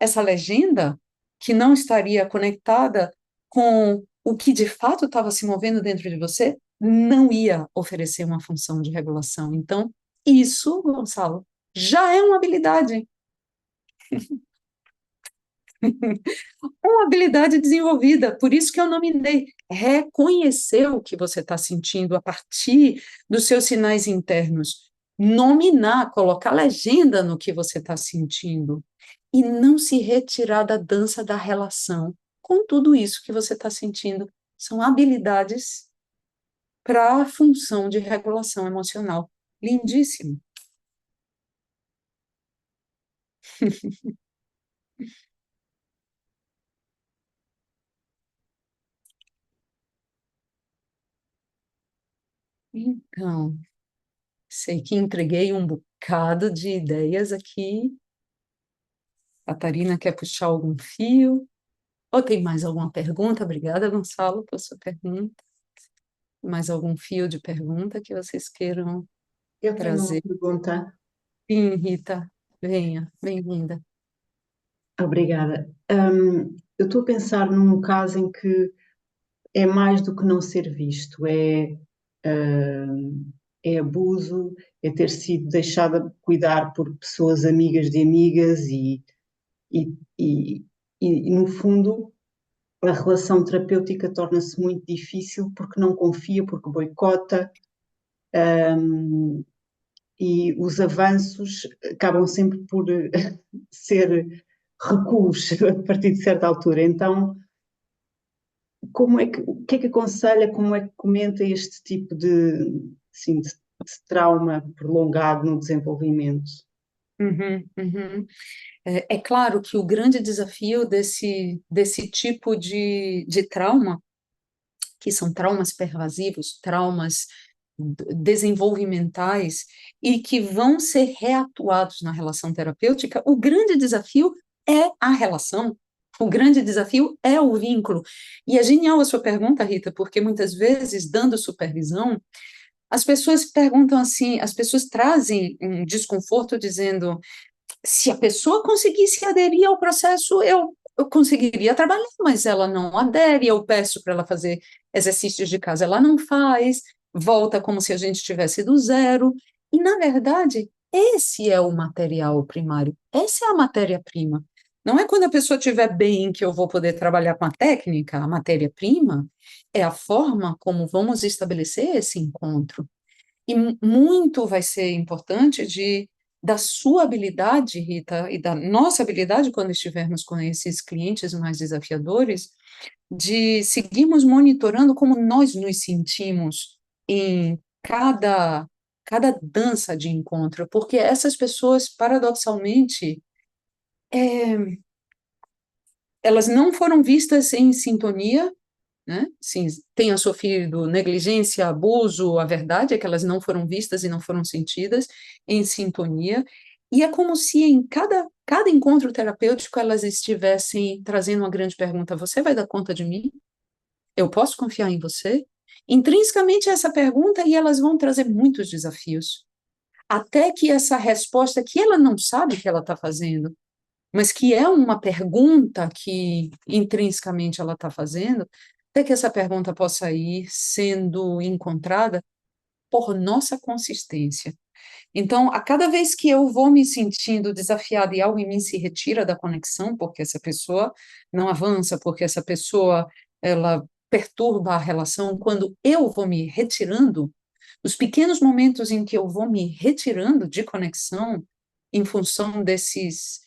essa legenda, que não estaria conectada com o que de fato estava se movendo dentro de você, não ia oferecer uma função de regulação. Então, isso, Gonçalo, já é uma habilidade. Uma habilidade desenvolvida, por isso que eu nominei. Reconhecer o que você está sentindo a partir dos seus sinais internos. Nominar, colocar legenda no que você está sentindo. E não se retirar da dança da relação com tudo isso que você está sentindo. São habilidades para a função de regulação emocional. Lindíssimo. Então, sei que entreguei um bocado de ideias aqui. A Catarina quer puxar algum fio? Ou tem mais alguma pergunta? Obrigada, Gonçalo, por sua pergunta. Mais algum fio de pergunta que vocês queiram Eu tenho uma trazer? pergunta. Sim, Rita, venha, bem-vinda. Obrigada. Eu estou a pensar num caso em que é mais do que não ser visto, é abuso, é ter sido deixada de cuidar por pessoas amigas de amigas e, e, no fundo, a relação terapêutica torna-se muito difícil porque não confia, porque boicota, e os avanços acabam sempre por ser recuos a partir de certa altura. Então, o que é que aconselha, como é que comenta este tipo assim, de trauma prolongado no desenvolvimento? Uhum. É claro que o grande desafio desse tipo de trauma, que são traumas pervasivos, traumas desenvolvimentais e que vão ser reatuados na relação terapêutica, o grande desafio é a relação. O grande desafio é o vínculo. E é genial a sua pergunta, Rita, porque muitas vezes, dando supervisão, as pessoas perguntam assim, as pessoas trazem um desconforto dizendo: se a pessoa conseguisse aderir ao processo, eu conseguiria trabalhar, mas ela não adere, eu peço para ela fazer exercícios de casa, ela não faz, volta como se a gente estivesse do zero. E, na verdade, esse é o material primário, essa é a matéria-prima. Não é quando a pessoa estiver bem que eu vou poder trabalhar com a técnica, a matéria-prima, é a forma como vamos estabelecer esse encontro. E muito vai ser importante da sua habilidade, Rita, e da nossa habilidade quando estivermos com esses clientes mais desafiadores, de seguirmos monitorando como nós nos sentimos em cada dança de encontro, porque essas pessoas, paradoxalmente, elas não foram vistas em sintonia, né? Sim, tenha sofrido negligência, abuso, a verdade é que elas não foram vistas e não foram sentidas em sintonia, e é como se em cada encontro terapêutico elas estivessem trazendo uma grande pergunta: você vai dar conta de mim? Eu posso confiar em você? Intrinsecamente essa pergunta, e elas vão trazer muitos desafios, até que essa resposta que ela não sabe que ela está fazendo, mas que é uma pergunta que intrinsecamente ela está fazendo, até que essa pergunta possa ir sendo encontrada por nossa consistência. Então, a cada vez que eu vou me sentindo desafiada e algo em mim se retira da conexão, porque essa pessoa não avança, porque essa pessoa ela perturba a relação, quando eu vou me retirando, os pequenos momentos em que eu vou me retirando de conexão em função desses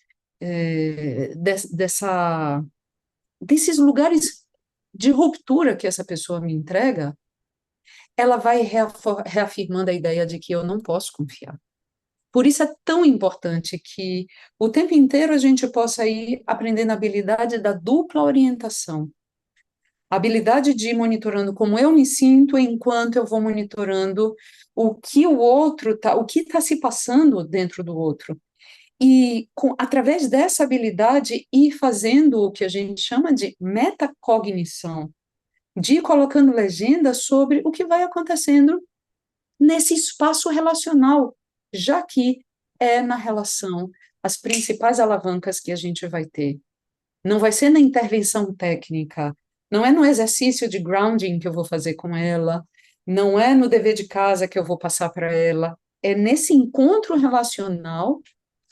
lugares de ruptura que essa pessoa me entrega, ela vai reafirmando a ideia de que eu não posso confiar. Por isso é tão importante que o tempo inteiro a gente possa ir aprendendo a habilidade da dupla orientação. A habilidade de ir monitorando como eu me sinto enquanto eu vou monitorando o que o que está se passando dentro do outro. E através dessa habilidade ir fazendo o que a gente chama de metacognição, de ir colocando legenda sobre o que vai acontecendo nesse espaço relacional, já que é na relação as principais alavancas que a gente vai ter. Não vai ser na intervenção técnica, não é no exercício de grounding que eu vou fazer com ela, não é no dever de casa que eu vou passar para ela, é nesse encontro relacional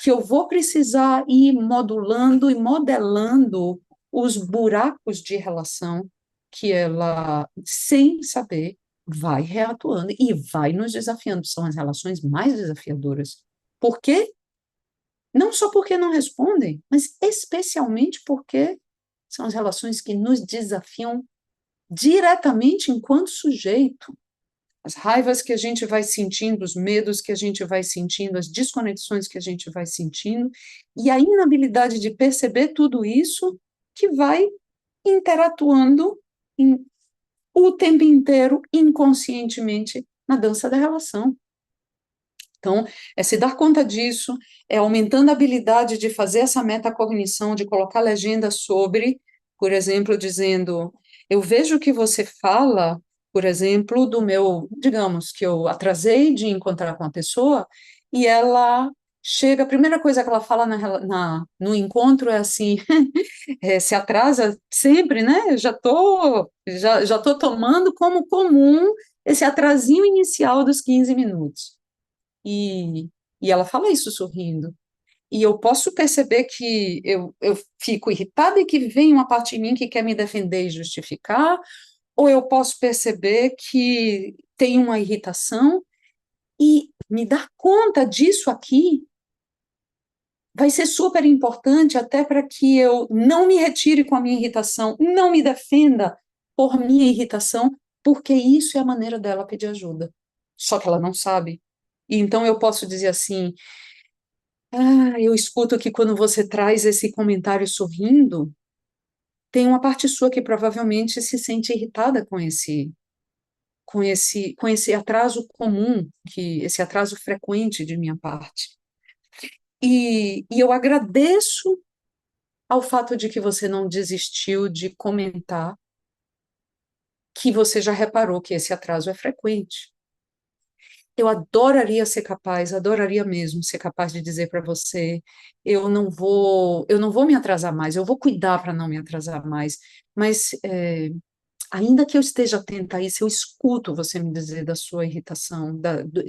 que eu vou precisar ir modulando e modelando os buracos de relação que ela, sem saber, vai reatuando e vai nos desafiando. São as relações mais desafiadoras. Por quê? Não só porque não respondem, mas especialmente porque são as relações que nos desafiam diretamente enquanto sujeito. As raivas que a gente vai sentindo, os medos que a gente vai sentindo, as desconexões que a gente vai sentindo, e a inabilidade de perceber tudo isso que vai interatuando o tempo inteiro, inconscientemente, na dança da relação. Então, é se dar conta disso, é aumentando a habilidade de fazer essa metacognição, de colocar legenda sobre, por exemplo, dizendo, eu vejo que você fala, por exemplo, digamos, que eu atrasei de encontrar com a pessoa, e ela chega, a primeira coisa que ela fala no encontro é assim, se atrasa sempre, né? Já tô tomando como comum esse atrasinho inicial dos 15 minutos. E, e ela fala isso sorrindo. E eu posso perceber que eu fico irritada e que vem uma parte de mim que quer me defender e justificar, ou eu posso perceber que tem uma irritação, e me dar conta disso aqui vai ser super importante até para que eu não me retire com a minha irritação, não me defenda por minha irritação, porque isso é a maneira dela pedir ajuda. Só que ela não sabe. E então eu posso dizer assim, eu escuto que quando você traz esse comentário sorrindo, tem uma parte sua que provavelmente se sente irritada com esse atraso comum, esse atraso frequente de minha parte. E eu agradeço ao fato de que você não desistiu de comentar que você já reparou que esse atraso é frequente. Eu adoraria mesmo ser capaz de dizer para você, eu não vou me atrasar mais, eu vou cuidar para não me atrasar mais, mas ainda que eu esteja atenta a isso, eu escuto você me dizer da sua irritação,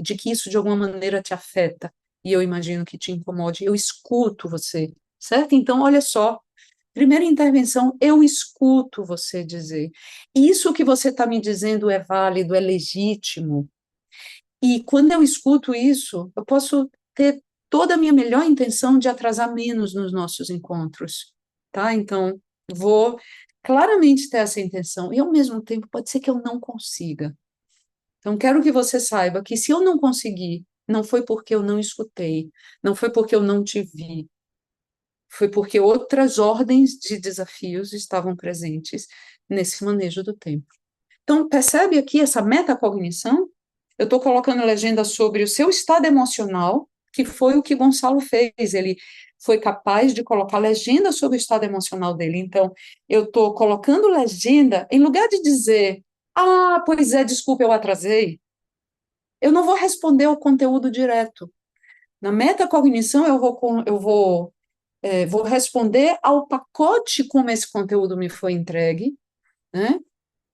de que isso de alguma maneira te afeta, e eu imagino que te incomode, eu escuto você certo? Então, olha só, primeira intervenção, eu escuto você dizer. Isso que você está me dizendo é válido, é legítimo. E quando eu escuto isso, eu posso ter toda a minha melhor intenção de atrasar menos nos nossos encontros, tá? Então, vou claramente ter essa intenção. E, ao mesmo tempo, pode ser que eu não consiga. Então, quero que você saiba que se eu não conseguir, não foi porque eu não escutei, não foi porque eu não te vi, foi porque outras ordens de desafios estavam presentes nesse manejo do tempo. Então, percebe aqui essa metacognição? Eu estou colocando legenda sobre o seu estado emocional, que foi o que Gonçalo fez. Ele foi capaz de colocar legenda sobre o estado emocional dele. Então, eu estou colocando legenda, em lugar de dizer, ah, pois é, desculpa, eu atrasei, eu não vou responder ao conteúdo direto. Na metacognição, vou responder ao pacote como esse conteúdo me foi entregue, né?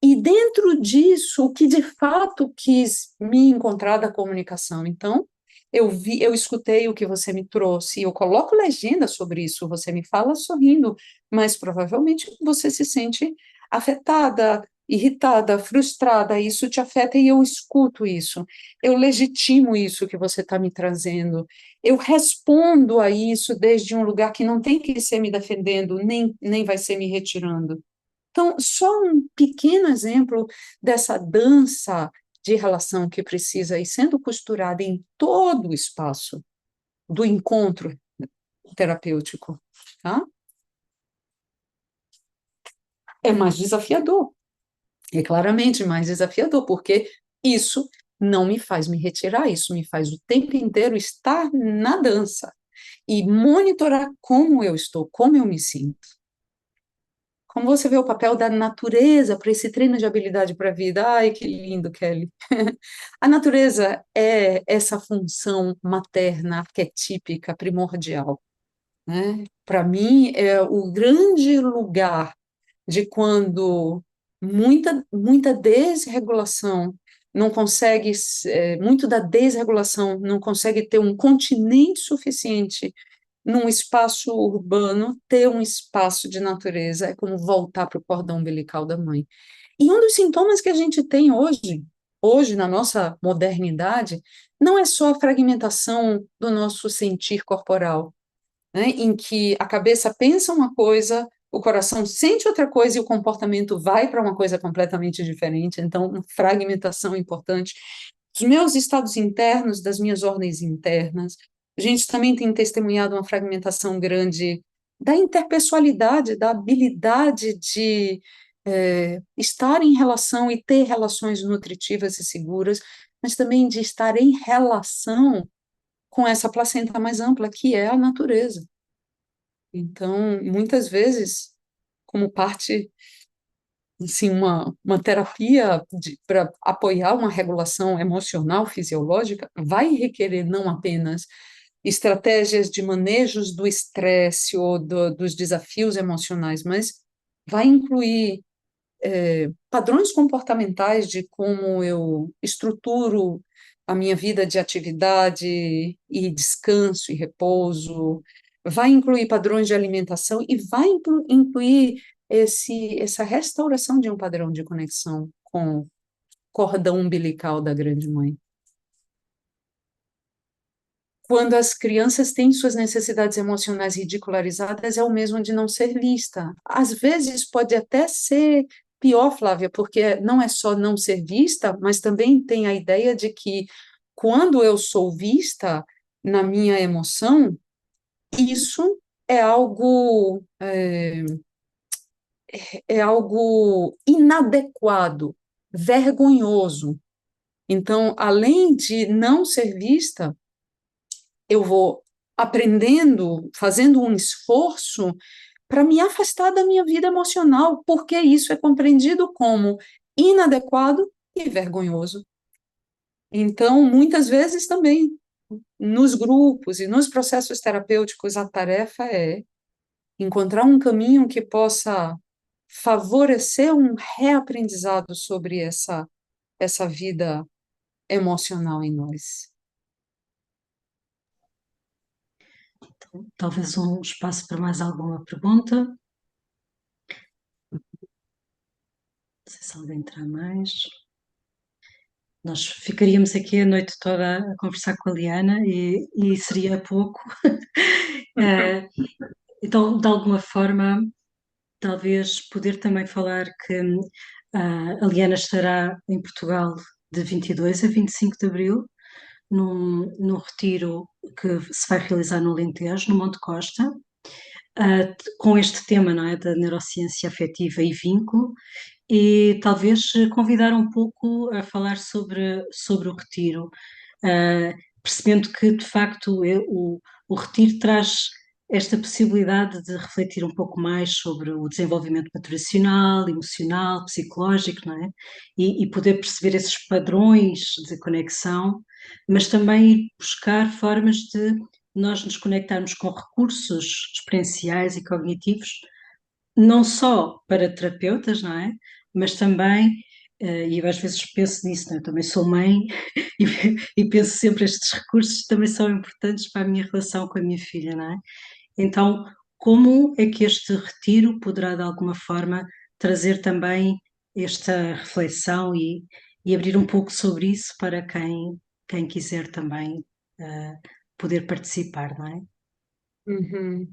E dentro disso, o que de fato quis me encontrar da comunicação. Então, eu escutei o que você me trouxe, eu coloco legenda sobre isso, você me fala sorrindo, mas provavelmente você se sente afetada, irritada, frustrada, isso te afeta e eu escuto isso. Eu legitimo isso que você está me trazendo. Eu respondo a isso desde um lugar que não tem que ser me defendendo, nem vai ser me retirando. Então, só um pequeno exemplo dessa dança de relação que precisa ir sendo costurada em todo o espaço do encontro terapêutico, tá? É mais desafiador, é claramente mais desafiador, porque isso não me faz me retirar, isso me faz o tempo inteiro estar na dança e monitorar como eu estou, como eu me sinto. Como você vê o papel da natureza para esse treino de habilidade para a vida? Ai, que lindo, Kelly. A natureza é essa função materna, arquetípica, primordial, né? Para mim, é o grande lugar de quando muita desregulação não consegue, muito da desregulação não consegue ter um continente suficiente num espaço urbano, ter um espaço de natureza é como voltar para o cordão umbilical da mãe. E um dos sintomas que a gente tem hoje na nossa modernidade, não é só a fragmentação do nosso sentir corporal, né, em que a cabeça pensa uma coisa, o coração sente outra coisa e o comportamento vai para uma coisa completamente diferente. Então, fragmentação é importante. Os meus estados internos, das minhas ordens internas, a gente também tem testemunhado uma fragmentação grande da interpessoalidade, da habilidade de estar em relação e ter relações nutritivas e seguras, mas também de estar em relação com essa placenta mais ampla, que é a natureza. Então, muitas vezes, como parte, assim, uma terapia para apoiar uma regulação emocional, fisiológica, vai requerer não apenas estratégias de manejos do estresse ou dos desafios emocionais, mas vai incluir padrões comportamentais de como eu estruturo a minha vida de atividade e descanso e repouso, vai incluir padrões de alimentação e vai incluir essa restauração de um padrão de conexão com o cordão umbilical da grande mãe. Quando as crianças têm suas necessidades emocionais ridicularizadas, é o mesmo de não ser vista. Às vezes pode até ser pior, Flávia, porque não é só não ser vista, mas também tem a ideia de que quando eu sou vista na minha emoção, isso é algo é algo inadequado, vergonhoso. Então, além de não ser vista, eu vou aprendendo, fazendo um esforço para me afastar da minha vida emocional, porque isso é compreendido como inadequado e vergonhoso. Então, muitas vezes também, nos grupos e nos processos terapêuticos, a tarefa é encontrar um caminho que possa favorecer um reaprendizado sobre essa vida emocional em nós. talvez um espaço para mais alguma pergunta. Não sei se alguém terá mais. Nós ficaríamos aqui a noite toda a conversar com a Liana e seria pouco. Então, de alguma forma, talvez poder também falar que a Liana estará em Portugal de 22 a 25 de Abril, num retiro que se vai realizar no Alentejo, no Monte Costa, com este tema, não é, da neurociência afetiva e vínculo, e talvez convidar um pouco a falar sobre o retiro, percebendo que, de facto, o retiro traz esta possibilidade de refletir um pouco mais sobre o desenvolvimento maturacional, emocional, psicológico, não é? E poder perceber esses padrões de conexão, mas também ir buscar formas de nós nos conectarmos com recursos experienciais e cognitivos, não só para terapeutas, não é? Mas também, e eu às vezes penso nisso, não é? Eu também sou mãe e penso sempre estes recursos também são importantes para a minha relação com a minha filha, não é? Então, como é que este retiro poderá de alguma forma trazer também esta reflexão e abrir um pouco sobre isso para quem quiser também poder participar, não é? Uhum.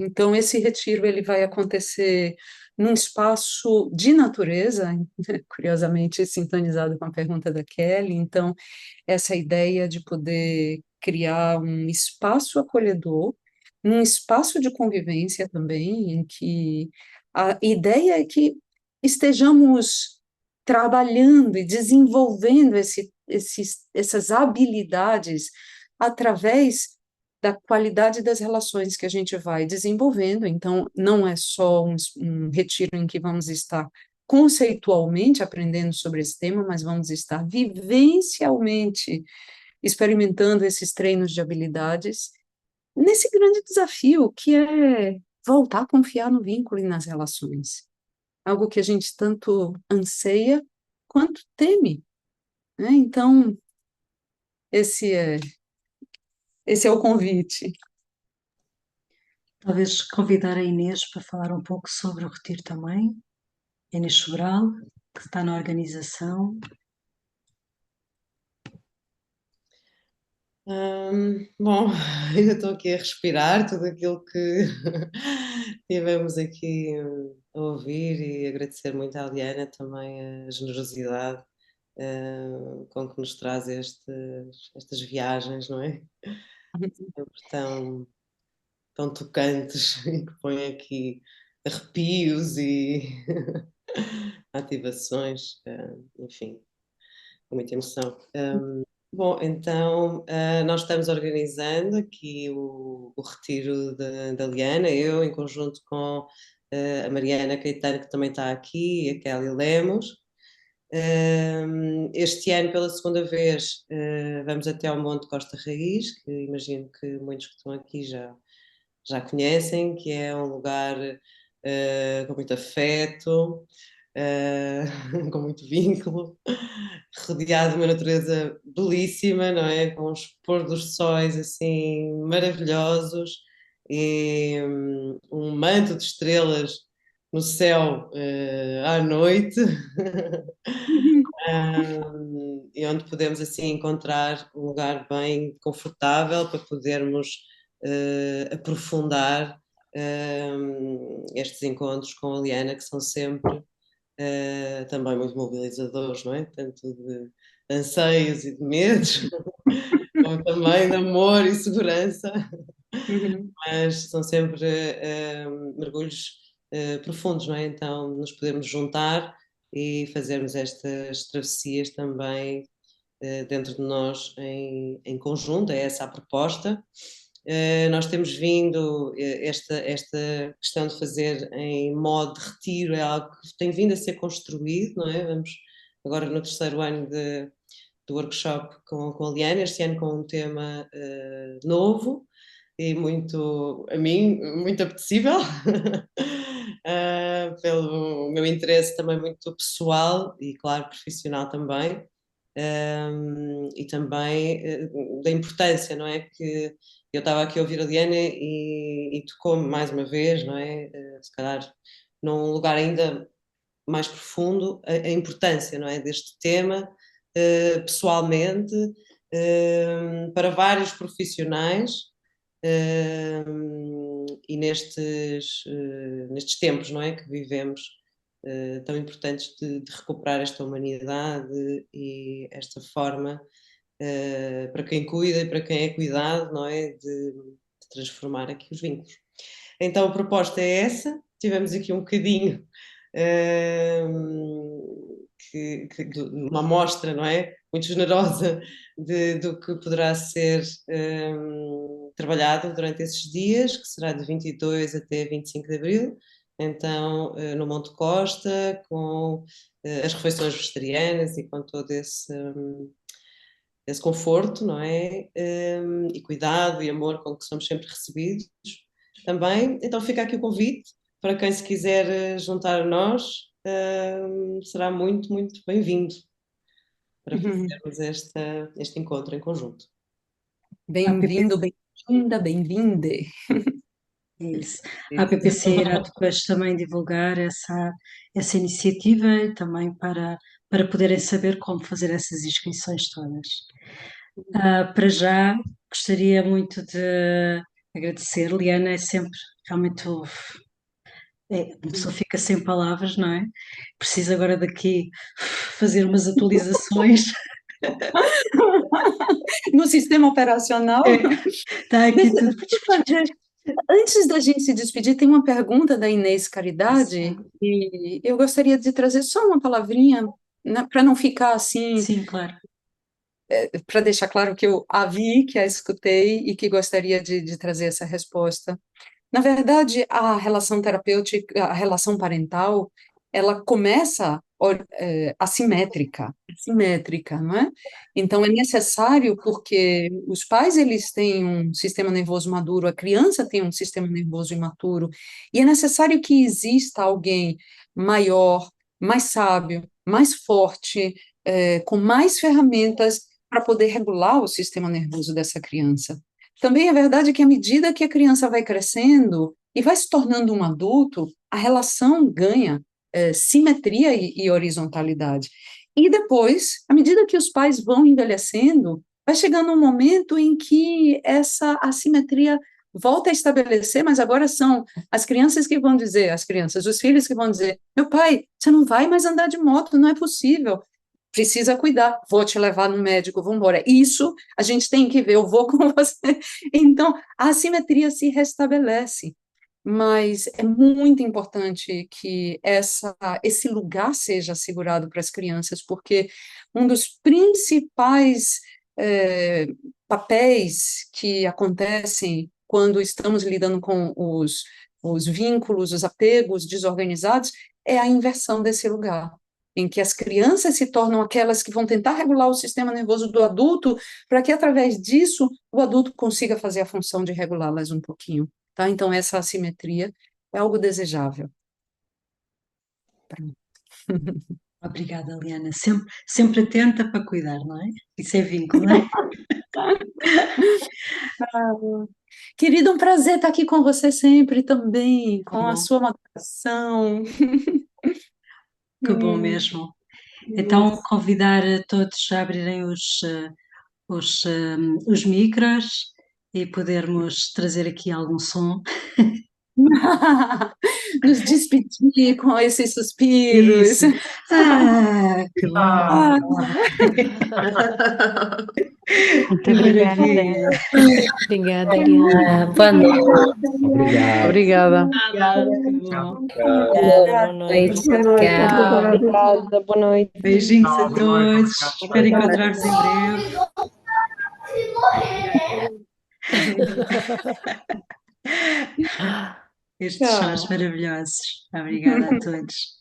Então, esse retiro ele vai acontecer num espaço de natureza, curiosamente sintonizado com a pergunta da Kelly. Então, essa ideia de poder criar um espaço acolhedor, num espaço de convivência também, em que a ideia é que estejamos trabalhando e desenvolvendo essas habilidades através da qualidade das relações que a gente vai desenvolvendo. Então, não é só um retiro em que vamos estar conceitualmente aprendendo sobre esse tema, mas vamos estar vivencialmente experimentando esses treinos de habilidades nesse grande desafio que é voltar a confiar no vínculo e nas relações. Algo que a gente tanto anseia quanto teme, né? Então, esse é, esse é o convite. Talvez convidar a Inês para falar um pouco sobre o retiro também. Inês Sobral, que está na organização. Bom, ainda estou aqui a respirar tudo aquilo que tivemos aqui a ouvir e agradecer muito à Liana também a generosidade com que nos traz estas viagens, não é? Sempre tão tocantes e que põem aqui arrepios e ativações, enfim, com muita emoção. Bom, então nós estamos organizando aqui o retiro da Liana, eu em conjunto com a Mariana Caetano, que também está aqui, e a Kelly Lemos. Este ano, pela segunda vez, vamos até ao Monte Costa Raiz, que imagino que muitos que estão aqui já conhecem, que é um lugar com muito afeto, com muito vínculo, rodeado de uma natureza belíssima, não é? Com os pôr dos sóis assim maravilhosos e um manto de estrelas no céu à noite. E onde podemos assim encontrar um lugar bem confortável para podermos aprofundar estes encontros com a Liana, que são sempre também muito mobilizadores, não é? Tanto de anseios e de medos, como também de amor e segurança, mas são sempre mergulhos profundos, não é? Então, nos podemos juntar e fazermos estas travessias também dentro de nós em conjunto, é essa a proposta. Nós temos vindo, esta questão de fazer em modo de retiro é algo que tem vindo a ser construído, não é? Vamos agora no terceiro ano do workshop com a Liana, este ano com um tema novo e muito, a mim, muito apetecível, pelo meu interesse também muito pessoal e, claro, profissional também. e também da importância, não é? Que eu estava aqui a ouvir a Diana e tocou-me mais uma vez, não é? Se calhar num lugar ainda mais profundo, a importância, não é? Deste tema, pessoalmente, para vários profissionais. E nestes tempos, não é, que vivemos, tão importantes de recuperar esta humanidade e esta forma, para quem cuida e para quem é cuidado, não é, de transformar aqui os vínculos. Então a proposta é essa, tivemos aqui um bocadinho uma amostra, não é? Muito generosa do que poderá ser trabalhado durante esses dias, que será de 22 até 25 de Abril, então no Monte Costa, com as refeições vegetarianas e com todo esse conforto, não é? E cuidado e amor com que somos sempre recebidos também. Então fica aqui o convite para quem se quiser juntar a nós, será muito, muito bem-vindo para fazermos este encontro em conjunto. Bem-vindo, bem-vinda, bem-vinde. Isso. A PPC irá depois também divulgar essa iniciativa e também para poderem saber como fazer essas inscrições todas. Para já, gostaria muito de agradecer, Liana, é sempre realmente uma pessoa fica sem palavras, não é? Preciso agora daqui fazer umas atualizações. No sistema operacional. Está aqui tudo. Antes da gente se despedir, tem uma pergunta da Inês Caridade, e eu gostaria de trazer só uma palavrinha, para não ficar assim. Sim, claro. Para deixar claro que eu a vi, que a escutei e que gostaria de trazer essa resposta. Na verdade, a relação terapêutica, a relação parental, ela começa assimétrica, não é? Então, é necessário porque os pais, eles têm um sistema nervoso maduro, a criança tem um sistema nervoso imaturo, e é necessário que exista alguém maior, mais sábio, mais forte, com mais ferramentas para poder regular o sistema nervoso dessa criança. Também é verdade que à medida que a criança vai crescendo e vai se tornando um adulto, a relação ganha simetria e horizontalidade. E depois, à medida que os pais vão envelhecendo, vai chegando um momento em que essa assimetria volta a estabelecer, mas agora são as crianças que vão dizer, os filhos que vão dizer, meu pai, você não vai mais andar de moto, não é possível. Precisa cuidar, vou te levar no médico, vamos embora. Isso a gente tem que ver, eu vou com você. Então, a assimetria se restabelece, mas é muito importante que esse lugar seja assegurado para as crianças, porque um dos principais papéis que acontecem quando estamos lidando com os vínculos, os apegos desorganizados, é a inversão desse lugar, em que as crianças se tornam aquelas que vão tentar regular o sistema nervoso do adulto, para que, através disso, o adulto consiga fazer a função de regulá-las um pouquinho, tá? Então, essa assimetria é algo desejável. Obrigada, Liana. Sempre atenta para cuidar, não é? Isso é vínculo, não é? Querida, um prazer estar aqui com você sempre também, com a sua moderação. Que bom mesmo. Então, convidar a todos a abrirem os micros e podermos trazer aqui algum som. Nos despedir com esses suspiros. Que bom! Muito obrigada. Obrigada, Ariana. Boa noite. Obrigada. Boa noite. Obrigada, boa noite. Beijinhos a todos. Espero encontrar-vos em breve. Estes sons maravilhosos. Obrigada a todos.